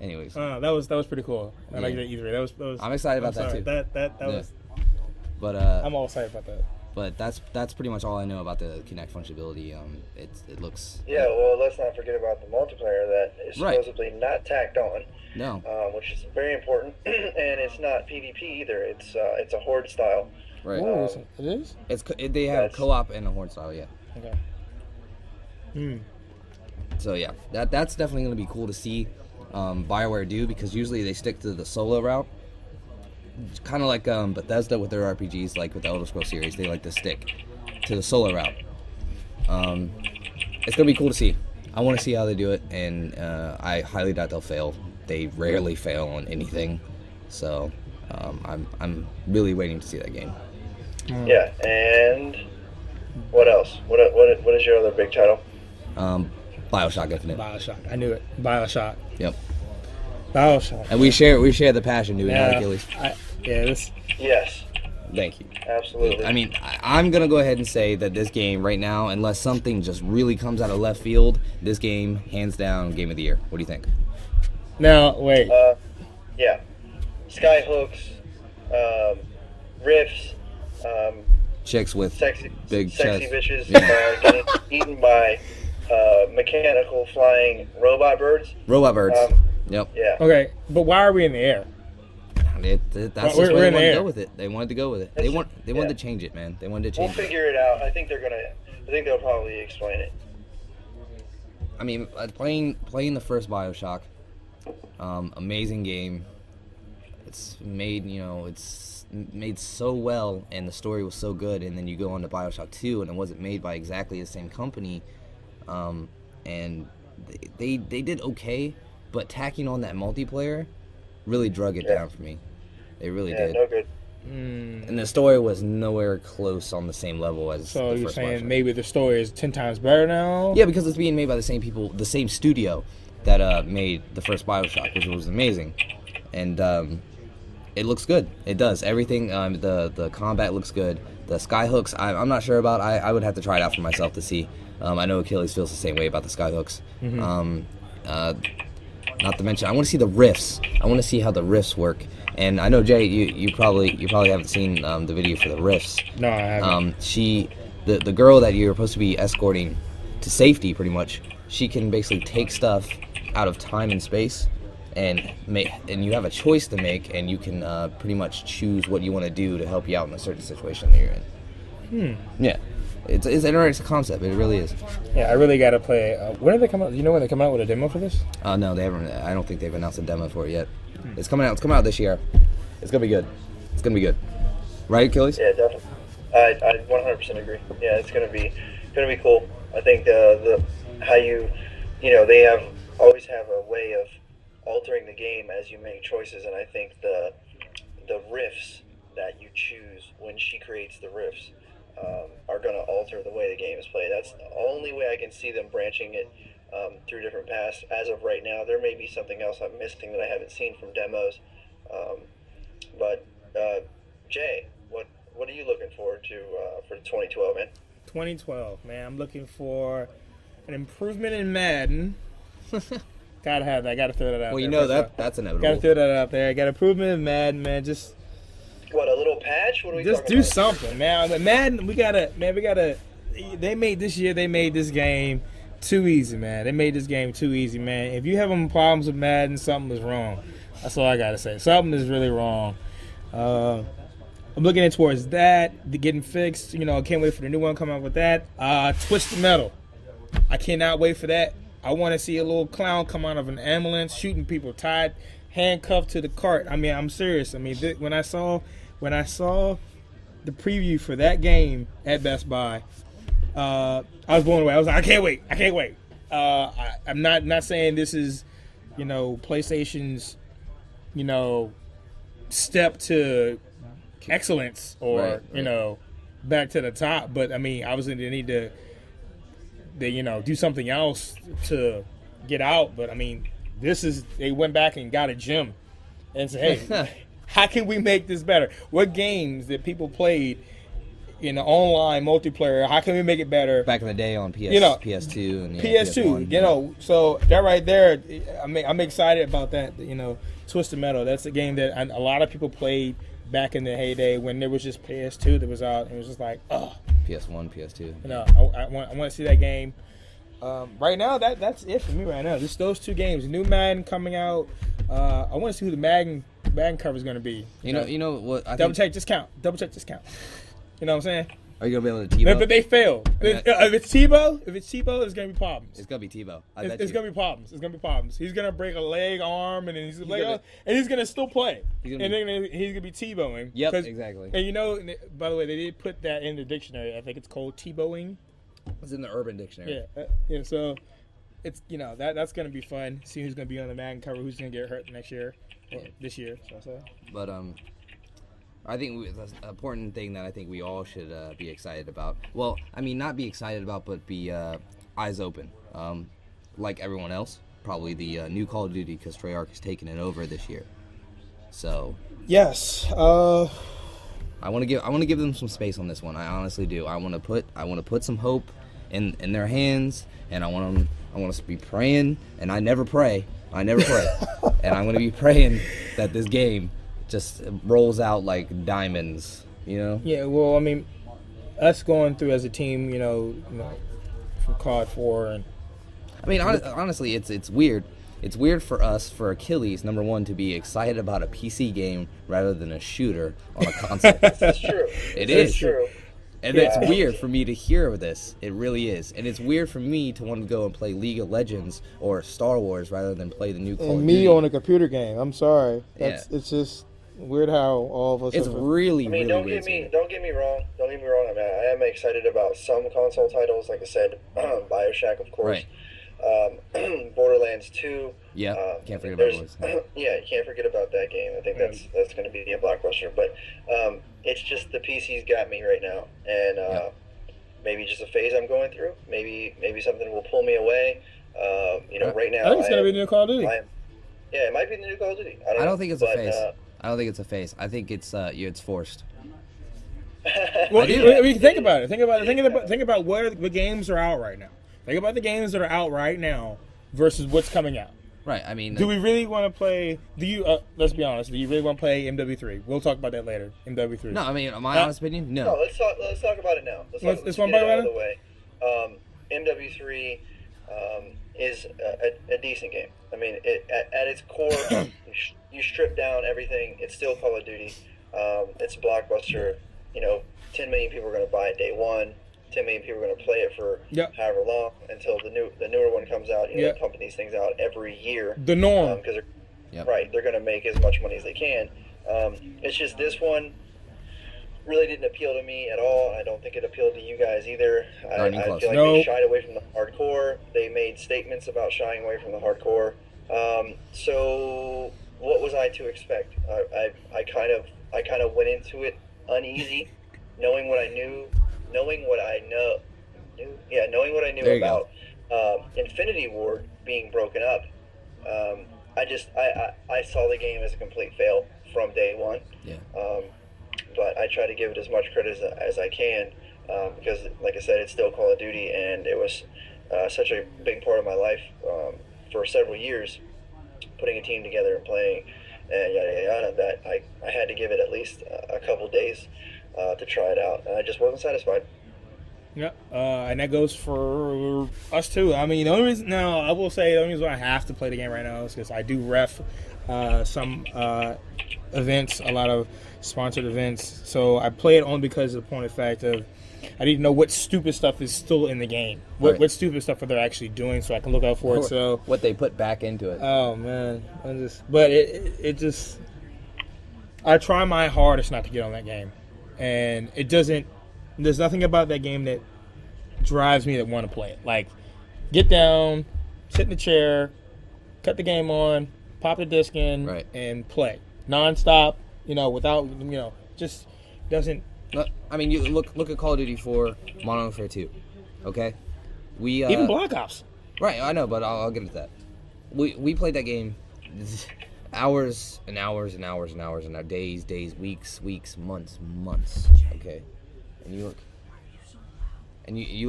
S3: Anyways,
S2: that was pretty cool. I like that either. That was.
S3: I'm excited about that too.
S2: That was.
S3: But
S2: I'm all excited about that.
S3: But that's pretty much all I know about the Kinect functionality. It looks.
S1: Yeah, well, let's not forget about the multiplayer that is supposedly not tacked on.
S3: No.
S1: Which is very important, and it's not PvP either. It's a horde style.
S3: Right.
S2: It is.
S3: They have co-op and a horde style. Yeah.
S2: Okay.
S3: So yeah, that's definitely going to be cool to see BioWare do, because usually they stick to the solo route. It's kind of like Bethesda with their RPGs, like with the Elder Scrolls series, they like to stick to the solo route. It's going to be cool to see. I want to see how they do it, and I highly doubt they'll fail. They rarely fail on anything, so I'm really waiting to see that game.
S1: Yeah, and what else? What is your other big title?
S3: BioShock Infinite.
S2: BioShock. I knew it. BioShock.
S3: Yep.
S2: BioShock.
S3: And we share the passion, do we not, Achilles?
S1: Yes.
S3: Thank you.
S1: Absolutely.
S3: I mean, I'm going to go ahead and say that this game right now, unless something just really comes out of left field, this game, hands down, game of the year. What do you think?
S2: Now, wait.
S1: Yeah. Skyhooks, riffs,
S3: chicks with
S1: sexy
S3: chests.
S1: bitches getting eaten by mechanical flying robot birds.
S3: Robot birds. Yep.
S1: Yeah.
S2: Okay, but why are we in the air?
S3: That's just where they wanted to go with it. They wanted to go with it. They wanted to change it, man. They wanted to change it.
S1: We'll figure it out. I think they'll probably explain it.
S3: I mean, playing the first BioShock, amazing game. It's made so well, and the story was so good. And then you go on to BioShock 2, and it wasn't made by exactly the same company, and they did okay, but tacking on that multiplayer really drug it down for me. It really did.
S1: No good.
S3: And the story was nowhere close on the same level as
S2: so
S3: the
S2: you're
S3: first
S2: saying
S3: BioShock.
S2: maybe the story is 10 times better now?
S3: Yeah, because it's being made by the same people, the same studio that made the first BioShock, which was amazing. And it looks good. It does. Everything, the combat looks good. The skyhooks, I'm not sure about. I would have to try it out for myself to see. I know Achilles feels the same way about the skyhooks. Not to mention, I want to see the riffs. I want to see how the riffs work. And I know, Jay, you probably haven't seen the video for the riffs.
S2: No, I haven't.
S3: The girl that you're supposed to be escorting to safety, pretty much, she can basically take stuff out of time and space, and you have a choice to make, and you can pretty much choose what you want to do to help you out in a certain situation that you're in. Yeah. It's an interesting concept. It really is.
S2: Yeah, I really got to play. When did they come out? Do you know when they come out with a demo for this?
S3: No, they haven't. I don't think they've announced a demo for it yet. It's coming out. It's coming out this year. It's gonna be good. It's gonna be good. Right, Achilles?
S1: Yeah, definitely. I 100% agree. Yeah, it's gonna be cool. I think they always have a way of altering the game as you make choices, and I think the riffs that you choose when she creates the riffs are going to alter the way the game is played. That's the only way I can see them branching it through different paths. As of right now, there may be something else I'm missing that I haven't seen from demos. But Jay, what are you looking forward to for 2012, man?
S2: 2012, man. I'm looking for an improvement in Madden. Gotta have that. Gotta throw that out.
S3: Well, you
S2: there.
S3: know that's inevitable.
S2: Gotta throw that out there. Got improvement in Madden, man. Just
S1: what, a little patch? What are we
S2: just
S1: talking
S2: do
S1: about?
S2: something, man. But Madden, we gotta. They made this game too easy, man. They made this game too easy, man. If you having problems with Madden, something is wrong. That's all I gotta say. Something is really wrong. I'm looking towards that, getting fixed. You know, I can't wait for the new one coming out with that. Twisted Metal. I cannot wait for that. I want to see a little clown come out of an ambulance shooting people tied, handcuffed to the cart. I mean, I'm serious. I mean, when I saw the preview for that game at Best Buy, I was blown away. I was like, I can't wait. I'm not saying this is, PlayStation's, step to excellence or
S3: Right.
S2: back to the top. But I mean, obviously they need to do something else to get out. But I mean, they went back and got a gym and said, hey, how can we make this better? What games that people played in the online multiplayer, how can we make it better?
S3: Back in the day on PS2 and
S2: PS2,
S3: PS1,
S2: so that right there, I'm excited about that. Twisted Metal. That's a game that a lot of people played back in the heyday when there was just PS2 that was out. It was just like,
S3: PS1, PS2.
S2: I want to see that game. Right now, that's it for me right now. Just those two games. New Madden coming out. I want to see who the Madden cover is going to be.
S3: You know what?
S2: Double check discount. You know what I'm saying?
S3: Are you gonna be able to Tebow?
S2: But they failed. If it's Tebow, it's gonna be problems.
S3: It's gonna be Tebow.
S2: It's gonna be problems. It's gonna be problems. He's gonna break a leg, arm, and then he's gonna still play. He's gonna be Tebowing.
S3: Yep, exactly.
S2: And by the way, they did put that in the dictionary. I think it's called Tebowing.
S3: It's in the Urban Dictionary.
S2: Yeah. So it's that's gonna be fun. See who's gonna be on the Madden cover. Who's gonna get hurt next year, or this year? So.
S3: But I think that's an important thing that I think we all should be excited about. Well, I mean, not be excited about, but be eyes open. Like everyone else, probably the new Call of Duty, because Treyarch is taking it over this year. So
S2: yes,
S3: I want to give them some space on this one. I honestly do. I want to put some hope in their hands, and I want to be praying. And I never pray, and I'm going to be praying that this game just rolls out like diamonds,
S2: Yeah, well, I mean, us going through as a team, from COD 4 and.
S3: I mean, honestly, it's weird. It's weird for us, for Achilles, number one, to be excited about a PC game rather than a shooter on a console.
S1: That's true.
S3: It is
S1: true.
S3: And it's weird for me to hear this. It really is. And it's weird for me to want to go and play League of Legends or Star Wars rather than play the new Call of Duty.
S2: Me on a computer game. I'm sorry. It's just weird how all of us.
S3: It's really, really
S1: don't
S3: weird.
S1: Don't get me wrong. I mean, I am excited about some console titles. Like I said, BioShock, of course.
S3: Right.
S1: Borderlands 2.
S3: Yeah, can't forget about Borderlands.
S1: Yeah, you can't forget about that game. I think that's going to be a blockbuster. But it's just the PC's got me right now, and maybe just a phase I'm going through. Maybe something will pull me away. Right now
S2: I think it's going to be the new Call of Duty.
S1: It might be the new Call of Duty.
S3: I don't think it's a phase. I don't think it's a phase. I think it's forced.
S2: Well, think about it. Think about where the games are out right now. Think about the games that are out right now versus what's coming out.
S3: Right. I mean,
S2: do we really want to play? Do you? Let's be honest. Do you really want to play MW3? We'll talk about that later. MW3.
S3: No, I mean, my honest opinion, no.
S1: No, let's talk about it now. Let's get it out of the way. MW3 is a decent game. I mean, at its core, you strip down everything. It's still Call of Duty. It's a blockbuster. 10 million people are going to buy it day one. 10 million people are going to play it for however long until the newer one comes out. They're pumping these things out every year.
S2: The norm.
S1: Because they're going to make as much money as they can. It's just this one really didn't appeal to me at all. I don't think it appealed to you guys either. I feel like they shied away from the hardcore. They made statements about shying away from the hardcore. So what was I to expect? I kind of went into it uneasy, knowing what I knew about Infinity Ward being broken up. I saw the game as a complete fail from day one.
S3: Yeah.
S1: But I try to give it as much credit as I can because, like I said, it's still Call of Duty, and it was such a big part of my life for several years, putting a team together and playing, and yada yada. That I had to give it at least a couple days to try it out, and I just wasn't satisfied.
S2: Yeah, and that goes for us too. I mean, I will say the only reason why I have to play the game right now is because I do ref some events, a lot of sponsored events. So I play it only because of the point of fact of I need to know what stupid stuff is still in the game. What stupid stuff are they actually doing, so I can look out for it. So
S3: what they put back into it.
S2: Oh man, it just I try my hardest not to get on that game, and it doesn't. There's nothing about that game that drives me to want to play it. Like get down, sit in the chair, cut the game on, pop the disc in,
S3: Right.
S2: and play nonstop. Without just doesn't.
S3: I mean, you look at Call of Duty 4, Modern Warfare 2. Okay, we
S2: Even Black Ops.
S3: Right, I know, but I'll get into that. We played that game hours and hours and hours and hours and days, weeks, months. Okay, and you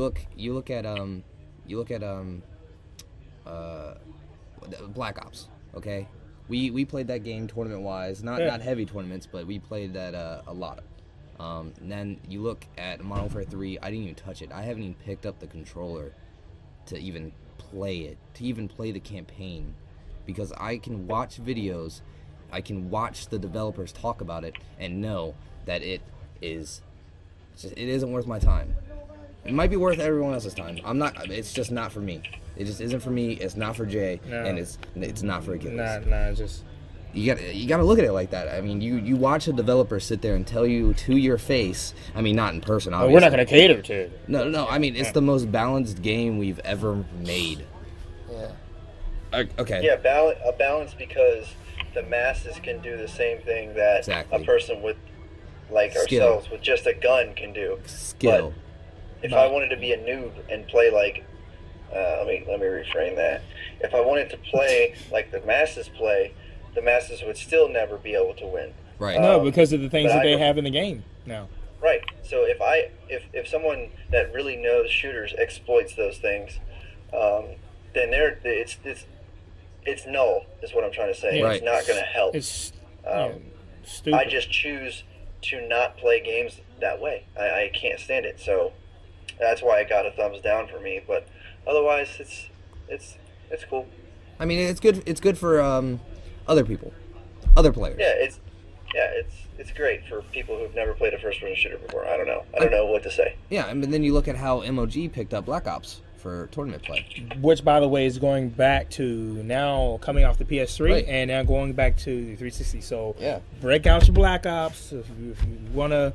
S3: look at Black Ops. Okay, we played that game tournament wise, not heavy tournaments, but we played that a lot. And then you look at Modern Warfare 3. I didn't even touch it. I haven't even picked up the controller to even play it, to even play the campaign, because I can watch videos, I can watch the developers talk about it, and know that it isn't worth my time. It might be worth everyone else's time. It's just not for me. It just isn't for me. It's not for Jay, and it's not for Achilles.
S2: Just.
S3: You gotta look at it like that. I mean, you watch a developer sit there and tell you to your face. I mean, not in person, obviously.
S2: We're not gonna cater to it.
S3: No. I mean, it's the most balanced game we've ever made.
S2: Yeah.
S3: Okay.
S1: Yeah, a balance, because the masses can do the same thing that a person with, like
S3: Skill.
S1: ourselves, with just a gun can do.
S3: Skill.
S1: But if I wanted to be a noob and play like, let me reframe that. If I wanted to play like the masses play, the masses would still never be able to win.
S3: Right.
S2: No, because of the things that they have in the game now.
S1: Right. So if someone that really knows shooters exploits those things, then it's null, is what I'm trying to say.
S2: Yeah.
S1: It's not going to help.
S2: It's stupid.
S1: I just choose to not play games that way. I can't stand it. So that's why it got a thumbs down for me. But otherwise, it's cool.
S3: I mean, it's good for other people, other players.
S1: Yeah, it's great for people who've never played a first-person shooter before. I don't know what to say.
S3: Yeah, and then you look at how MOG picked up Black Ops for tournament play,
S2: which, by the way, is going back to now coming off the PS3
S3: Right.
S2: and now going back to the 360. So
S3: Yeah.
S2: break out your Black Ops if you want to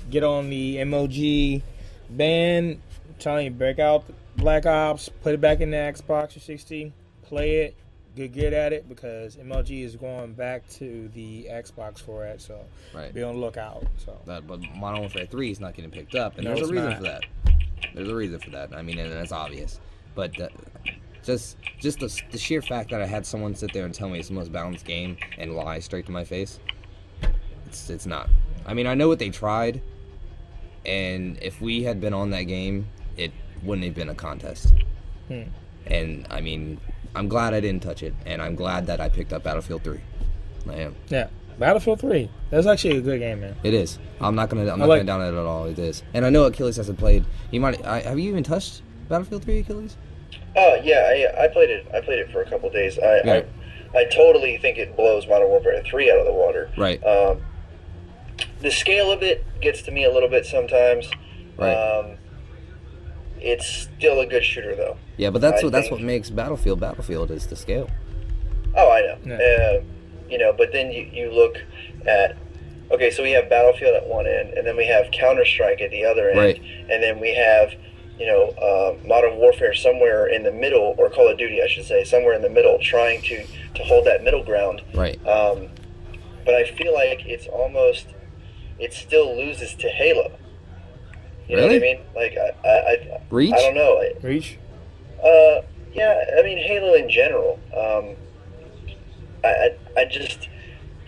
S2: get on the MOG band. I'm telling you, break out Black Ops, put it back in the Xbox 360, play it. Get good at it, because MLG is going back to the Xbox for it, so
S3: Right.
S2: be on the lookout. So
S3: but Modern Warfare 3 is not getting picked up, and
S2: No,
S3: there's a
S2: it's
S3: reason
S2: not.
S3: for that. There's a reason for that. I mean, and it's obvious. But just the sheer fact that I had someone sit there and tell me it's the most balanced game and lie straight to my face, it's not. I mean, I know what they tried, and if we had been on that game, it wouldn't have been a contest. And I mean, I'm glad I didn't touch it, and I'm glad that I picked up Battlefield 3. I am.
S2: yeah, Battlefield 3. That's actually a good game, man.
S3: It is. I'm not gonna down it at all. It is. And I know Achilles hasn't played. Have you even touched Battlefield 3, Achilles?
S1: Yeah, I played it. I played it for a couple days. I totally think it blows Modern Warfare 3 out of the water.
S3: Right.
S1: The scale of it gets to me a little bit sometimes.
S3: Right.
S1: It's still a good shooter, though.
S3: Yeah, but that's what makes Battlefield is the scale.
S1: Oh, I know.
S2: Yeah.
S1: But then you look at, okay, so we have Battlefield at one end, and then we have Counter-Strike at the other end,
S3: Right.
S1: and then we have, Modern Warfare somewhere in the middle, or Call of Duty, I should say, somewhere in the middle, trying to hold that middle ground.
S3: Right.
S1: But I feel like it still loses to Halo. You know what I mean? Like, I
S3: Reach?
S1: I don't know.
S2: Reach?
S1: Yeah, I mean, Halo in general. I just,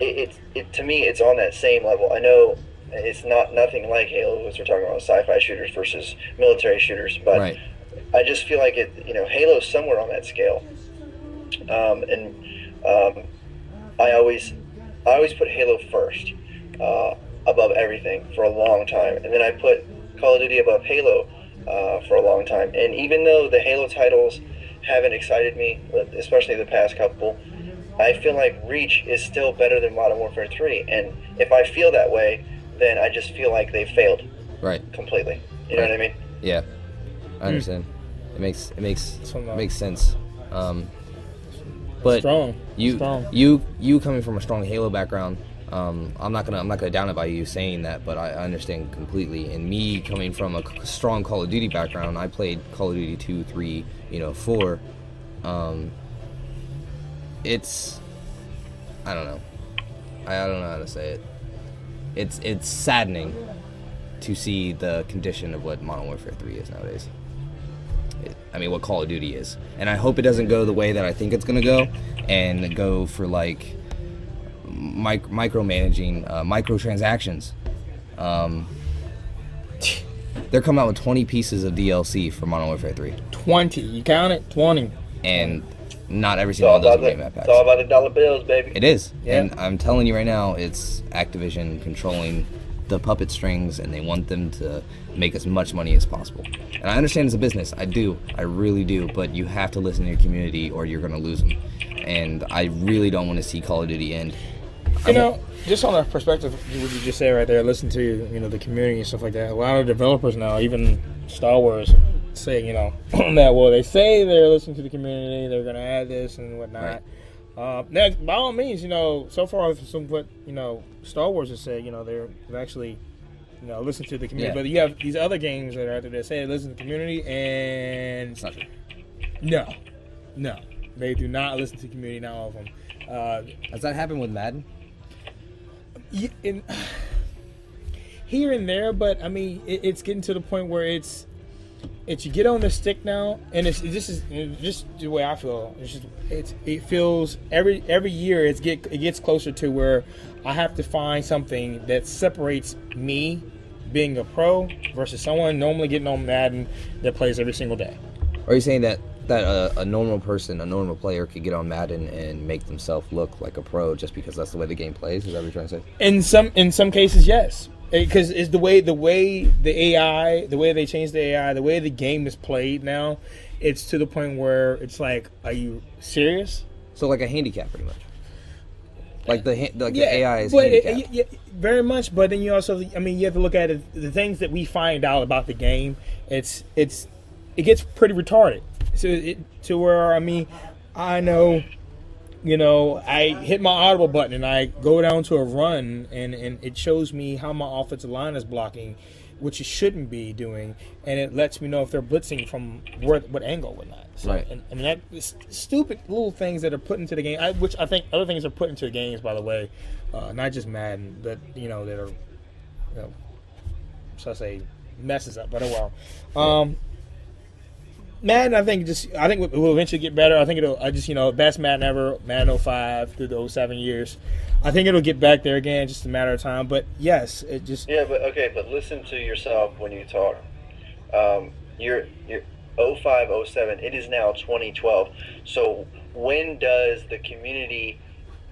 S1: to me, it's on that same level. I know it's nothing like Halo, as we're talking about sci-fi shooters versus military shooters, but
S3: Right.
S1: I just feel like Halo's somewhere on that scale. I always put Halo first, above everything for a long time, and then I put Call of Duty above Halo for a long time. And even though the Halo titles haven't excited me, especially the past couple, I feel like Reach is still better than Modern Warfare 3. And if I feel that way, then I just feel like they failed
S3: Right.
S1: completely. You know what I mean?
S3: Yeah. I understand. It makes sense. But
S2: Strong.
S3: you
S2: Strong.
S3: you coming from a strong Halo background, I'm not gonna down it by you saying that, but I understand completely. And me coming from a strong Call of Duty background, I played Call of Duty 2, 3, 4. It's, I don't know. I don't know how to say it. It's saddening to see the condition of what Modern Warfare 3 is nowadays. What Call of Duty is. And I hope it doesn't go the way that I think it's going to go, and go for, like, micromanaging, microtransactions. They're coming out with 20 pieces of DLC for Modern Warfare 3.
S2: 20. You count it? 20.
S3: And not every single one of those are game map packs.
S1: It's all about the dollar bills, baby.
S3: It is.
S2: Yeah.
S3: And I'm telling you right now, it's Activision controlling the puppet strings, and they want them to make as much money as possible. And I understand it's a business. I do. I really do. But you have to listen to your community, or you're going to lose them. And I really don't want to see Call of Duty end.
S2: Just on a perspective, what you just said right there, listen to, the community and stuff like that. A lot of developers now, even Star Wars, say, that, well, they say they're listening to the community, they're going to add this and whatnot. Right. Now, by all means, so far, from what, Star Wars has said, they've actually, listened to the community. Yeah. But you have these other games that are out there that say listen to the community, and
S3: it's not true.
S2: No. They do not listen to the community, not all of them.
S3: Has that happened with Madden?
S2: Here and there, but it's getting to the point where it's you get on the stick now, and it's just the way I feel. It feels every year it gets closer to where I have to find something that separates me being a pro versus someone normally getting on Madden that plays every single day.
S3: Are you saying that a normal person, a normal player, could get on Madden and make themselves look like a pro just because that's the way the game plays? Is that what you're trying to say?
S2: In some cases, yes, because it's the way the AI, the way they changed the AI, the way the game is played now. It's to the point where it's like, are you serious?
S3: So like a handicap, pretty much. Like the AI is handicapped.
S2: Yeah, very much. But then you also, you have to look at it. The things that we find out about the game, it gets pretty retarded. So to where I know, I hit my audible button and I go down to a run, and it shows me how my offensive line is blocking, which it shouldn't be doing, and it lets me know if they're blitzing from what angle or not. So,
S3: right.
S2: And that is stupid little things that are put into the game, which I think other things are put into the games, by the way, not just Madden, but that are, so I say messes up. But Madden, I think it will eventually get better. I think it'll, best Madden ever, Madden 05 through the 07 years. I think it'll get back there again, just a matter of time. But yes, it just...
S1: Yeah, but listen to yourself when you talk. You're 05, 07, it is now 2012. So when does the community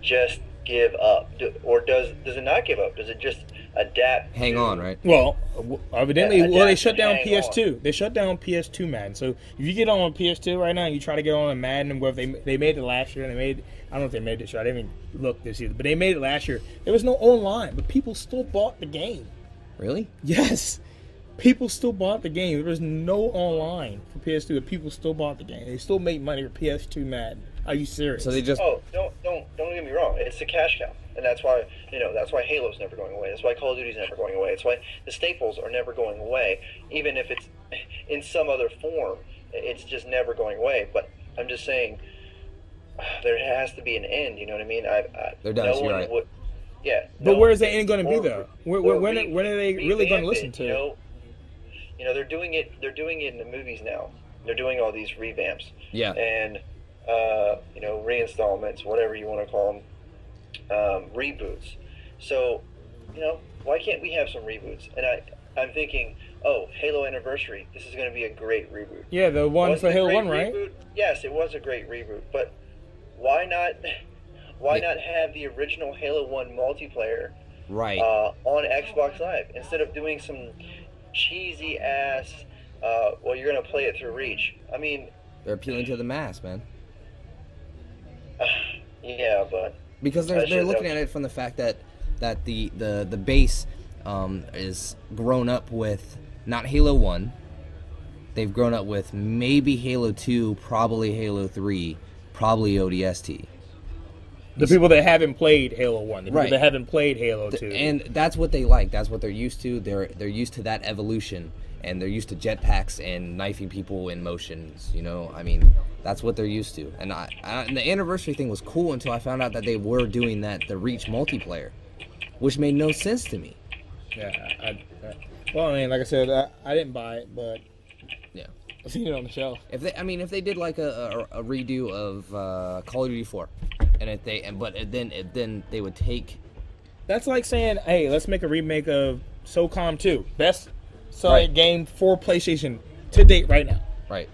S1: just give up? Or does it not give up? Does it just adapt?
S3: Hang on, right?
S2: Well, evidently, they shut down PS2. On. They shut down PS2 Madden. So if you get on PS2 right now and you try to get on a Madden, where they made it last year, and I don't know if they made it this year. I didn't even look this year, but they made it last year. There was no online, but people still bought the game.
S3: Really?
S2: Yes. People still bought the game. There was no online for PS2, but people still bought the game. They still made money for PS2 Madden. Are you serious?
S3: So they just...
S1: Oh, don't get me wrong. It's a cash cow. And that's why, that's why Halo's never going away. That's why Call of Duty's never going away. That's why the staples are never going away. Even if it's in some other form, it's just never going away. But I'm just saying, there has to be an end, you know what I mean?
S3: They're done, you're right.
S1: Yeah.
S2: But where is the end going to be, though? When are they really going to listen to it?
S1: They're doing it in the movies now. They're doing all these revamps.
S3: Yeah.
S1: And, reinstallments, whatever you want to call them, reboots. So, why can't we have some reboots? And I'm thinking, Halo Anniversary, this is going to be a great reboot.
S2: Yeah, the one for Halo 1, right?
S1: Reboot? Yes, it was a great reboot. But why not have the original Halo 1 multiplayer
S3: right
S1: on Xbox Live instead of doing some cheesy ass, you're going to play it through Reach. I mean...
S3: They're appealing to the mass, man.
S1: Yeah, but...
S3: Because they're looking at it from the fact that the base is grown up with not Halo 1. They've grown up with maybe Halo 2, probably Halo 3, probably ODST.
S2: The people that haven't played Halo 1, the people
S3: Right.
S2: that haven't played Halo 2.
S3: And that's what they like. That's what they're used to. They're used to that evolution, and they're used to jetpacks and knifing people in motions. You know, I mean, that's what they're used to. And and the anniversary thing was cool until I found out that they were doing the Reach multiplayer, which made no sense to me.
S2: Yeah. Well, I mean, like I said, I didn't buy it, but
S3: Yeah.
S2: I've seen it on the shelf.
S3: If they did like a redo of Call of Duty 4, and then they would take.
S2: That's like saying, hey, let's make a remake of SOCOM 2. Best selling game for PlayStation to date right now.
S3: Right.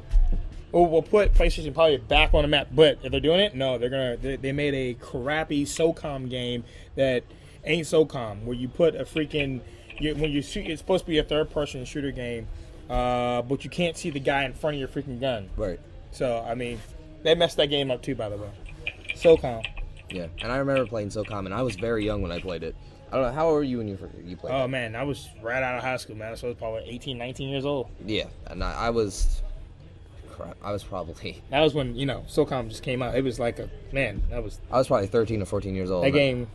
S2: Or we'll put PlayStation probably back on the map. But if they're doing it, no, they made a crappy SOCOM game that ain't SOCOM, where you put a freaking when you shoot, it's supposed to be a third-person shooter game, but you can't see the guy in front of your freaking gun.
S3: Right.
S2: So I mean, they messed that game up too, by the way. SOCOM.
S3: Yeah, and I remember playing SOCOM, and I was very young when I played it. I don't know, how old were you when you played it?
S2: Oh man, I was right out of high school, man. So I was probably 18, 19 years old.
S3: Yeah, and I was probably...
S2: That was when, SOCOM just came out. It was like I was
S3: probably 13 or 14 years old.
S2: That game.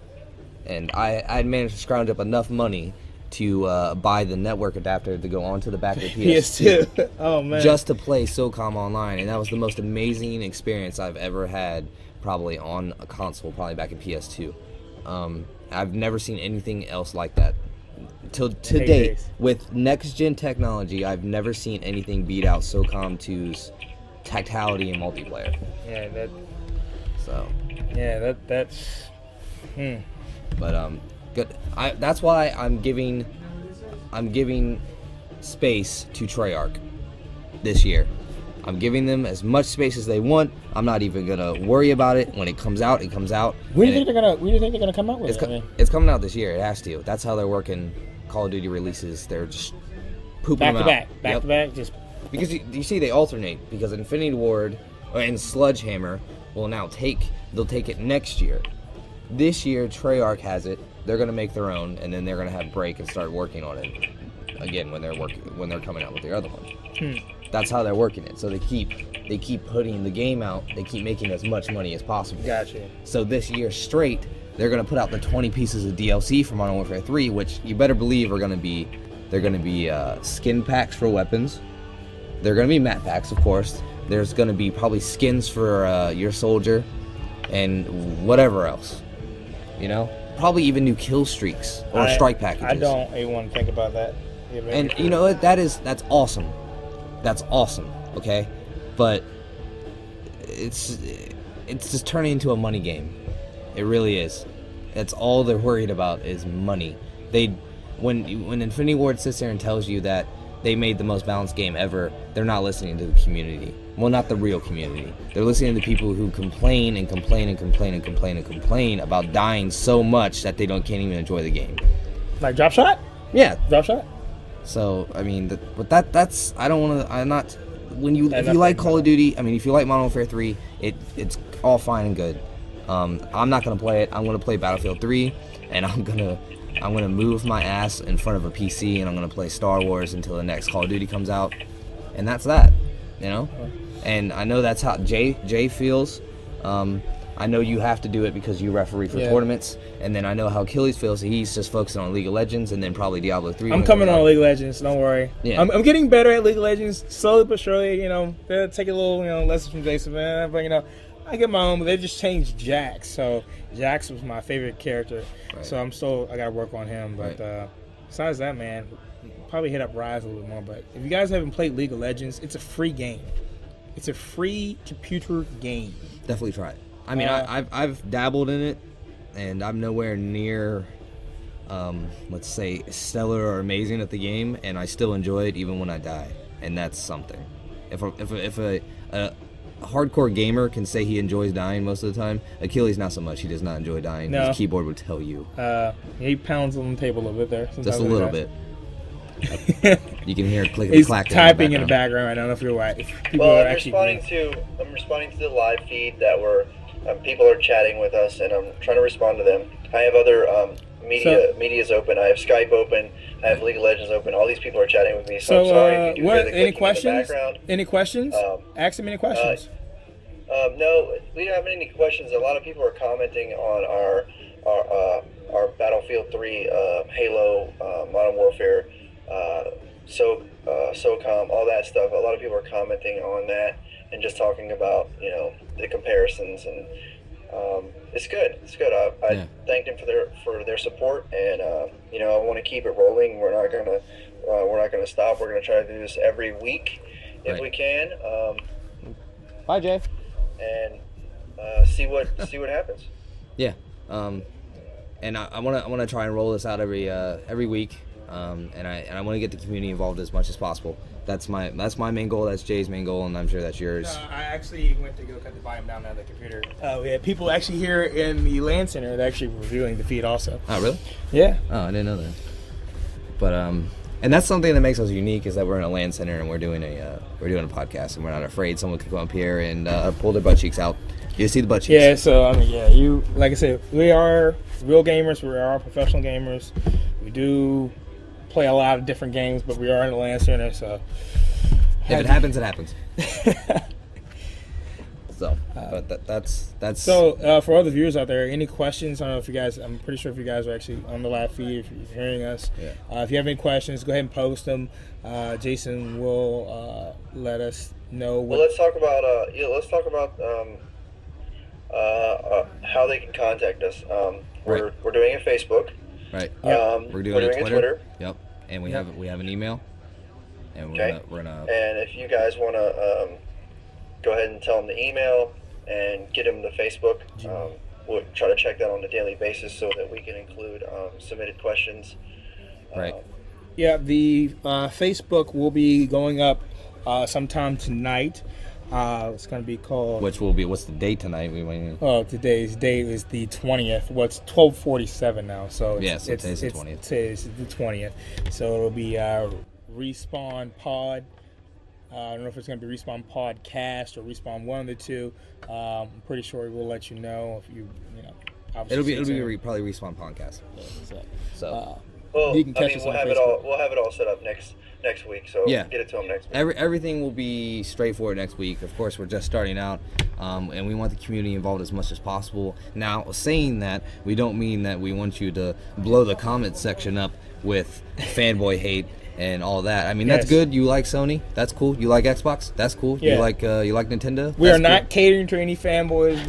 S3: And I had managed to scrounge up enough money to buy the network adapter to go onto the back of the PS2.
S2: PS2. Oh man.
S3: Just to play SOCOM online, and that was the most amazing experience I've ever had, probably on a console, probably back in PS2. I've never seen anything else like that. To date,
S2: days.
S3: with next-gen technology, I've never seen anything beat out SOCOM 2's tactility and multiplayer.
S2: Yeah,
S3: So.
S2: Yeah, that's.
S3: But good. That's why I'm giving space to Treyarch this year. I'm giving them as much space as they want. I'm not even gonna worry about it. When it comes out, it comes out.
S2: When do you think they're gonna come out with it?
S3: It's coming out this year. It has to. That's how they're working Call of Duty releases. They're just pooping them out.
S2: Back to back, just
S3: because you see they alternate, because Infinity Ward and Sledgehammer will now they'll take it next year. This year Treyarch has it. They're gonna make their own, and then they're gonna have break and start working on it again when they're coming out with the other one. That's how they're working it. So they keep putting the game out. They keep making as much money as possible.
S2: Gotcha.
S3: So this year straight, they're gonna put out the 20 pieces of DLC for Modern Warfare 3, which you better believe are gonna be skin packs for weapons. They're gonna be map packs, of course. There's gonna be probably skins for your soldier, and whatever else. Probably even new kill streaks or strike packages.
S2: I don't even want to think about that.
S3: And you know what? That's awesome. That's awesome. Okay, but it's just turning into a money game. It really is. That's all they're worried about is money. When Infinity Ward sits there and tells you that they made the most balanced game ever, they're not listening to the community. Well, not the real community. They're listening to people who complain and complain and complain and complain and complain about dying so much that they can't even enjoy the game.
S2: Like Drop Shot?
S3: Yeah,
S2: Drop Shot.
S3: So I mean, that's I don't want to. I'm not. If you like Call of Duty, if you like Modern Warfare 3, it's all fine and good. I'm not gonna play it. I'm gonna play Battlefield 3, and I'm gonna move my ass in front of a PC, and I'm gonna play Star Wars until the next Call of Duty comes out, and that's that. And I know that's how Jay feels. I know you have to do it because you referee for tournaments, and then I know how Achilles feels. He's just focusing on League of Legends, and then probably Diablo 3.
S2: I'm coming on League of Legends. Don't worry.
S3: Yeah.
S2: I'm getting better at League of Legends, slowly but surely. They'll take a little, lessons from Jason, man. But I get my own. But they just changed Jax, so Jax was my favorite character.
S3: Right.
S2: So I gotta work on him. But besides that, man, probably hit up Rise a little bit more. But if you guys haven't played League of Legends, it's a free game. It's a free computer game.
S3: Definitely try it. I've dabbled in it, and I'm nowhere near, let's say, stellar or amazing at the game, and I still enjoy it even when I die, and that's something. If a hardcore gamer can say he enjoys dying most of the time, Achilles not so much. He does not enjoy dying.
S2: No.
S3: His keyboard would tell you.
S2: He pounds on the table a little bit there.
S3: Just a little bit. You can hear clickety
S2: He's
S3: clack.
S2: typing in the background. I don't know if you're right.
S1: I'm responding to the live feed that people are chatting with us, and I'm trying to respond to them. I have other media's open. I have Skype open. I have League of Legends open. All these people are chatting with me. So I'm sorry if you do hear the clicking in the background.
S2: Any questions? Ask them any questions.
S1: No, we don't have any questions. A lot of people are commenting on our Battlefield 3, Halo, Modern Warfare, SOCOM, all that stuff. A lot of people are commenting on that and just talking about the comparisons, and it's good. It's good. I
S3: Yeah.
S1: thanked them for their support, and I want to keep it rolling. We're not gonna stop. We're gonna try to do this every week if
S3: Right.
S1: we can.
S3: Bye, Jay.
S1: And see what happens.
S3: Yeah. And I wanna try and roll this out every week. And I want to get the community involved as much as possible. That's my main goal. That's Jay's main goal, and I'm sure that's yours.
S2: I actually went to go cut the volume down on the computer. We had people actually here in the LAN center that actually reviewing the feed also.
S3: Oh, really?
S2: Yeah.
S3: Oh, I didn't know that. But and that's something that makes us unique, is that we're in a LAN center and we're doing a podcast, and we're not afraid someone could come up here and pull their butt cheeks out. You see the butt cheeks.
S2: Yeah, so I mean, yeah, you like I said, we are real gamers. We are professional gamers. We do play a lot of different games, but we are in the LAN center, so
S3: If it happens, it happens. So, but that's
S2: So, for all the viewers out there, any questions? I don't know if you guys. I'm pretty sure if you guys are actually on the live feed, if you're hearing us.
S3: Yeah.
S2: If you have any questions, go ahead and post them. Jason will let us know.
S1: Well, let's talk about how they can contact us. We're doing it Facebook.
S3: right.
S1: We're doing it Twitter.
S3: Yep. And we have an email. And we're gonna.
S1: And if you guys want to go ahead and tell them the email and get them the Facebook, we'll try to check that on a daily basis so that we can include submitted questions.
S3: Right.
S2: Yeah, the Facebook will be going up sometime tonight. It's going to be called.
S3: What's the date tonight?
S2: Oh, today's date is the 20th. Well, it's 12:47 now, so
S3: today's the 20th.
S2: Today's the 20th, so it'll be Respawn Pod. I don't know if it's going to be Respawn Podcast or Respawn, one of the two. I'm pretty sure we'll let you know if you obviously
S3: It'll be probably Respawn Podcast. So.
S1: Well,
S2: You can catch us
S1: we'll
S2: on
S1: have
S2: Facebook.
S1: we'll have it all set up next week. So
S3: Yeah.
S1: get it to them next week.
S3: Everything will be straightforward next week. Of course, we're just starting out, and we want the community involved as much as possible. Now, saying that, we don't mean that we want you to blow the comment section up with fanboy hate and all that. I mean, that's
S2: Yes.
S3: good. You like Sony? That's cool. You like Xbox? That's cool.
S2: Yeah.
S3: You like Nintendo?
S2: We
S3: That's
S2: are not
S3: cool.
S2: catering to any fanboys.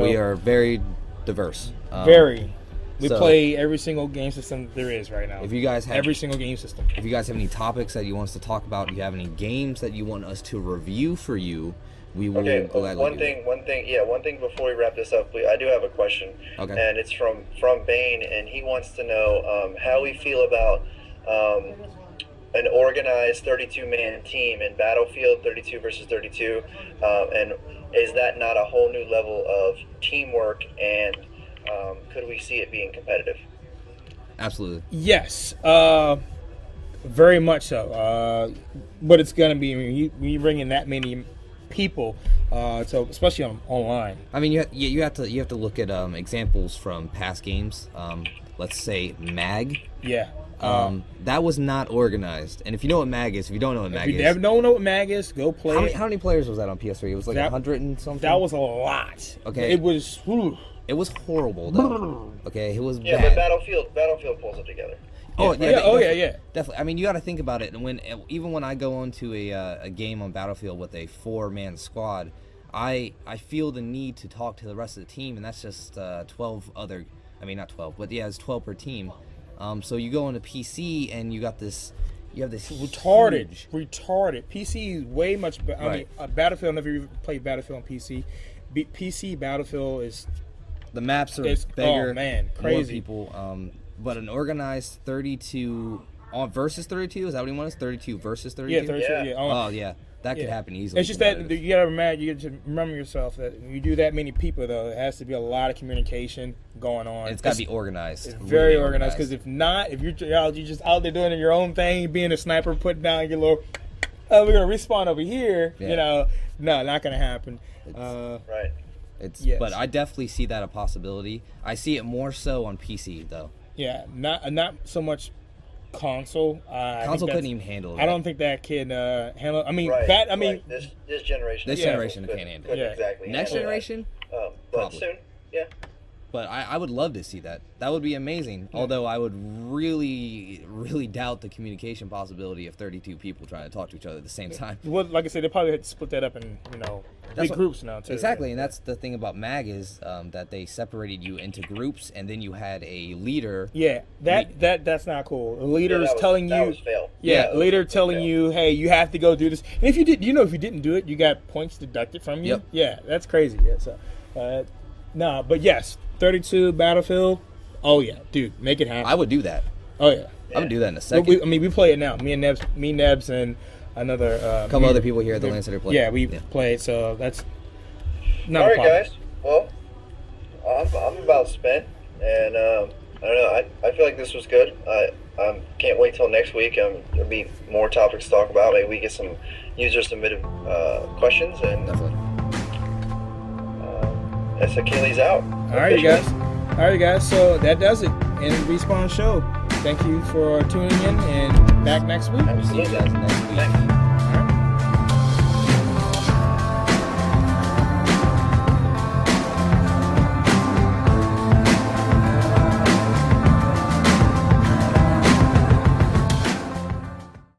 S3: We are very diverse.
S2: Very. We
S3: so-
S2: play every single game system there is right now.
S3: If you guys have
S2: every single game system.
S3: If you guys have any topics that you want us to talk about, if you have any games that you want us to review for you, we will gladly
S1: one
S3: do
S1: thing before we wrap this up, I do have a question.
S3: Okay.
S1: And it's from Bane, and he wants to know how we feel about an organized 32-man team in Battlefield 32 versus 32, and is that not a whole new level of teamwork, and could we see it being competitive?
S3: Absolutely.
S2: Yes, very much so. But it's gonna be when you bring in that many people, so especially online.
S3: I mean, you have to look at examples from past games. Let's say MAG.
S2: Yeah.
S3: That was not organized. And if you know what MAG is, if you don't know what MAG
S2: If you
S3: is,
S2: don't know what MAG is, go play it.
S3: how many players was that on PS3? It was like 100 and something.
S2: That was a lot.
S3: Okay.
S2: It was. Whew.
S3: It was horrible though. Okay, it was
S1: Yeah,
S3: bad.
S1: but Battlefield pulls it together.
S3: Oh
S2: Yeah. Yeah.
S3: Definitely. I mean, you got to think about it. And even when I go into a game on Battlefield with a 4-man squad, I feel the need to talk to the rest of the team, and that's just 12 other. I mean, not 12, but yeah, it's 12 per team. So you go into PC and you have this
S2: Retarded.
S3: huge-
S2: PC is way much better.
S3: Right.
S2: I mean, Battlefield. Never even played Battlefield on PC. PC Battlefield is.
S3: The maps are
S2: It's-
S3: bigger.
S2: oh, man,
S3: More
S2: crazy.
S3: people. But an organized 32 versus 32, is that what he wants? 32 versus 32.
S2: Yeah, 32.
S1: Yeah.
S2: Yeah.
S3: Oh yeah, that could
S2: Yeah.
S3: happen easily.
S2: It's just that you gotta remember yourself that when you do that many people, though, it has to be a lot of communication going on.
S3: And it's got to be organized.
S2: It's
S3: really
S2: very organized, because if not, if you're just out there doing your own thing, being a sniper, putting down your little, we're gonna respawn over here.
S3: Yeah.
S2: No, not gonna happen.
S1: Right.
S2: Yes.
S3: But I definitely see that a possibility. I see it more so on PC though.
S2: Yeah, not so much console.
S3: Console couldn't even handle it.
S2: I don't think that can handle. I mean,
S1: Right,
S2: that. I mean,
S1: right. This generation.
S3: This generation
S1: couldn't-
S3: can't handle
S1: couldn't
S2: it.
S1: Exactly.
S3: Next
S1: handle that.
S3: generation,
S1: But
S3: Probably.
S1: soon, yeah.
S3: but I would love to see that. That would be amazing. Although I would really, really doubt the communication possibility of 32 people trying to talk to each other at the same time.
S2: well, like I said, they probably had to split that up in big
S3: what-
S2: groups now too.
S3: Exactly, and that's the thing about MAG is that they separated you into groups, and then you had a leader.
S2: Yeah, that's not cool. The leader's
S1: that was,
S2: telling
S1: that
S2: you.
S1: was fail.
S2: Yeah,
S1: that was
S2: leader
S1: a big
S2: telling
S1: fail.
S2: you, hey, you have to go do this. And if you did, if you didn't do it, you got points deducted from you.
S3: Yep.
S2: Yeah, that's crazy. Yeah, so, no, but yes, 32 Battlefield. Oh yeah, dude, make it happen.
S3: I would do that.
S2: Oh yeah.
S3: I would do that in a
S2: Well,
S3: second.
S2: we play it now. Me, Nebs, and another
S3: A couple other people here at the Lancer play.
S2: Yeah, we played. So that's not
S1: All
S2: a
S1: right,
S2: problem.
S1: guys. Well, I'm about spent, and I don't know. I feel like this was good. I can't wait till next week. There'll be more topics to talk about. Maybe we get some user submitted questions, and
S3: Definitely.
S1: Kaylee's out.
S2: All right, you guys. All right, guys. So that does it. End of the Respawn Show. Thank you for tuning in, and back next week.
S3: See you guys next week.
S1: Thanks.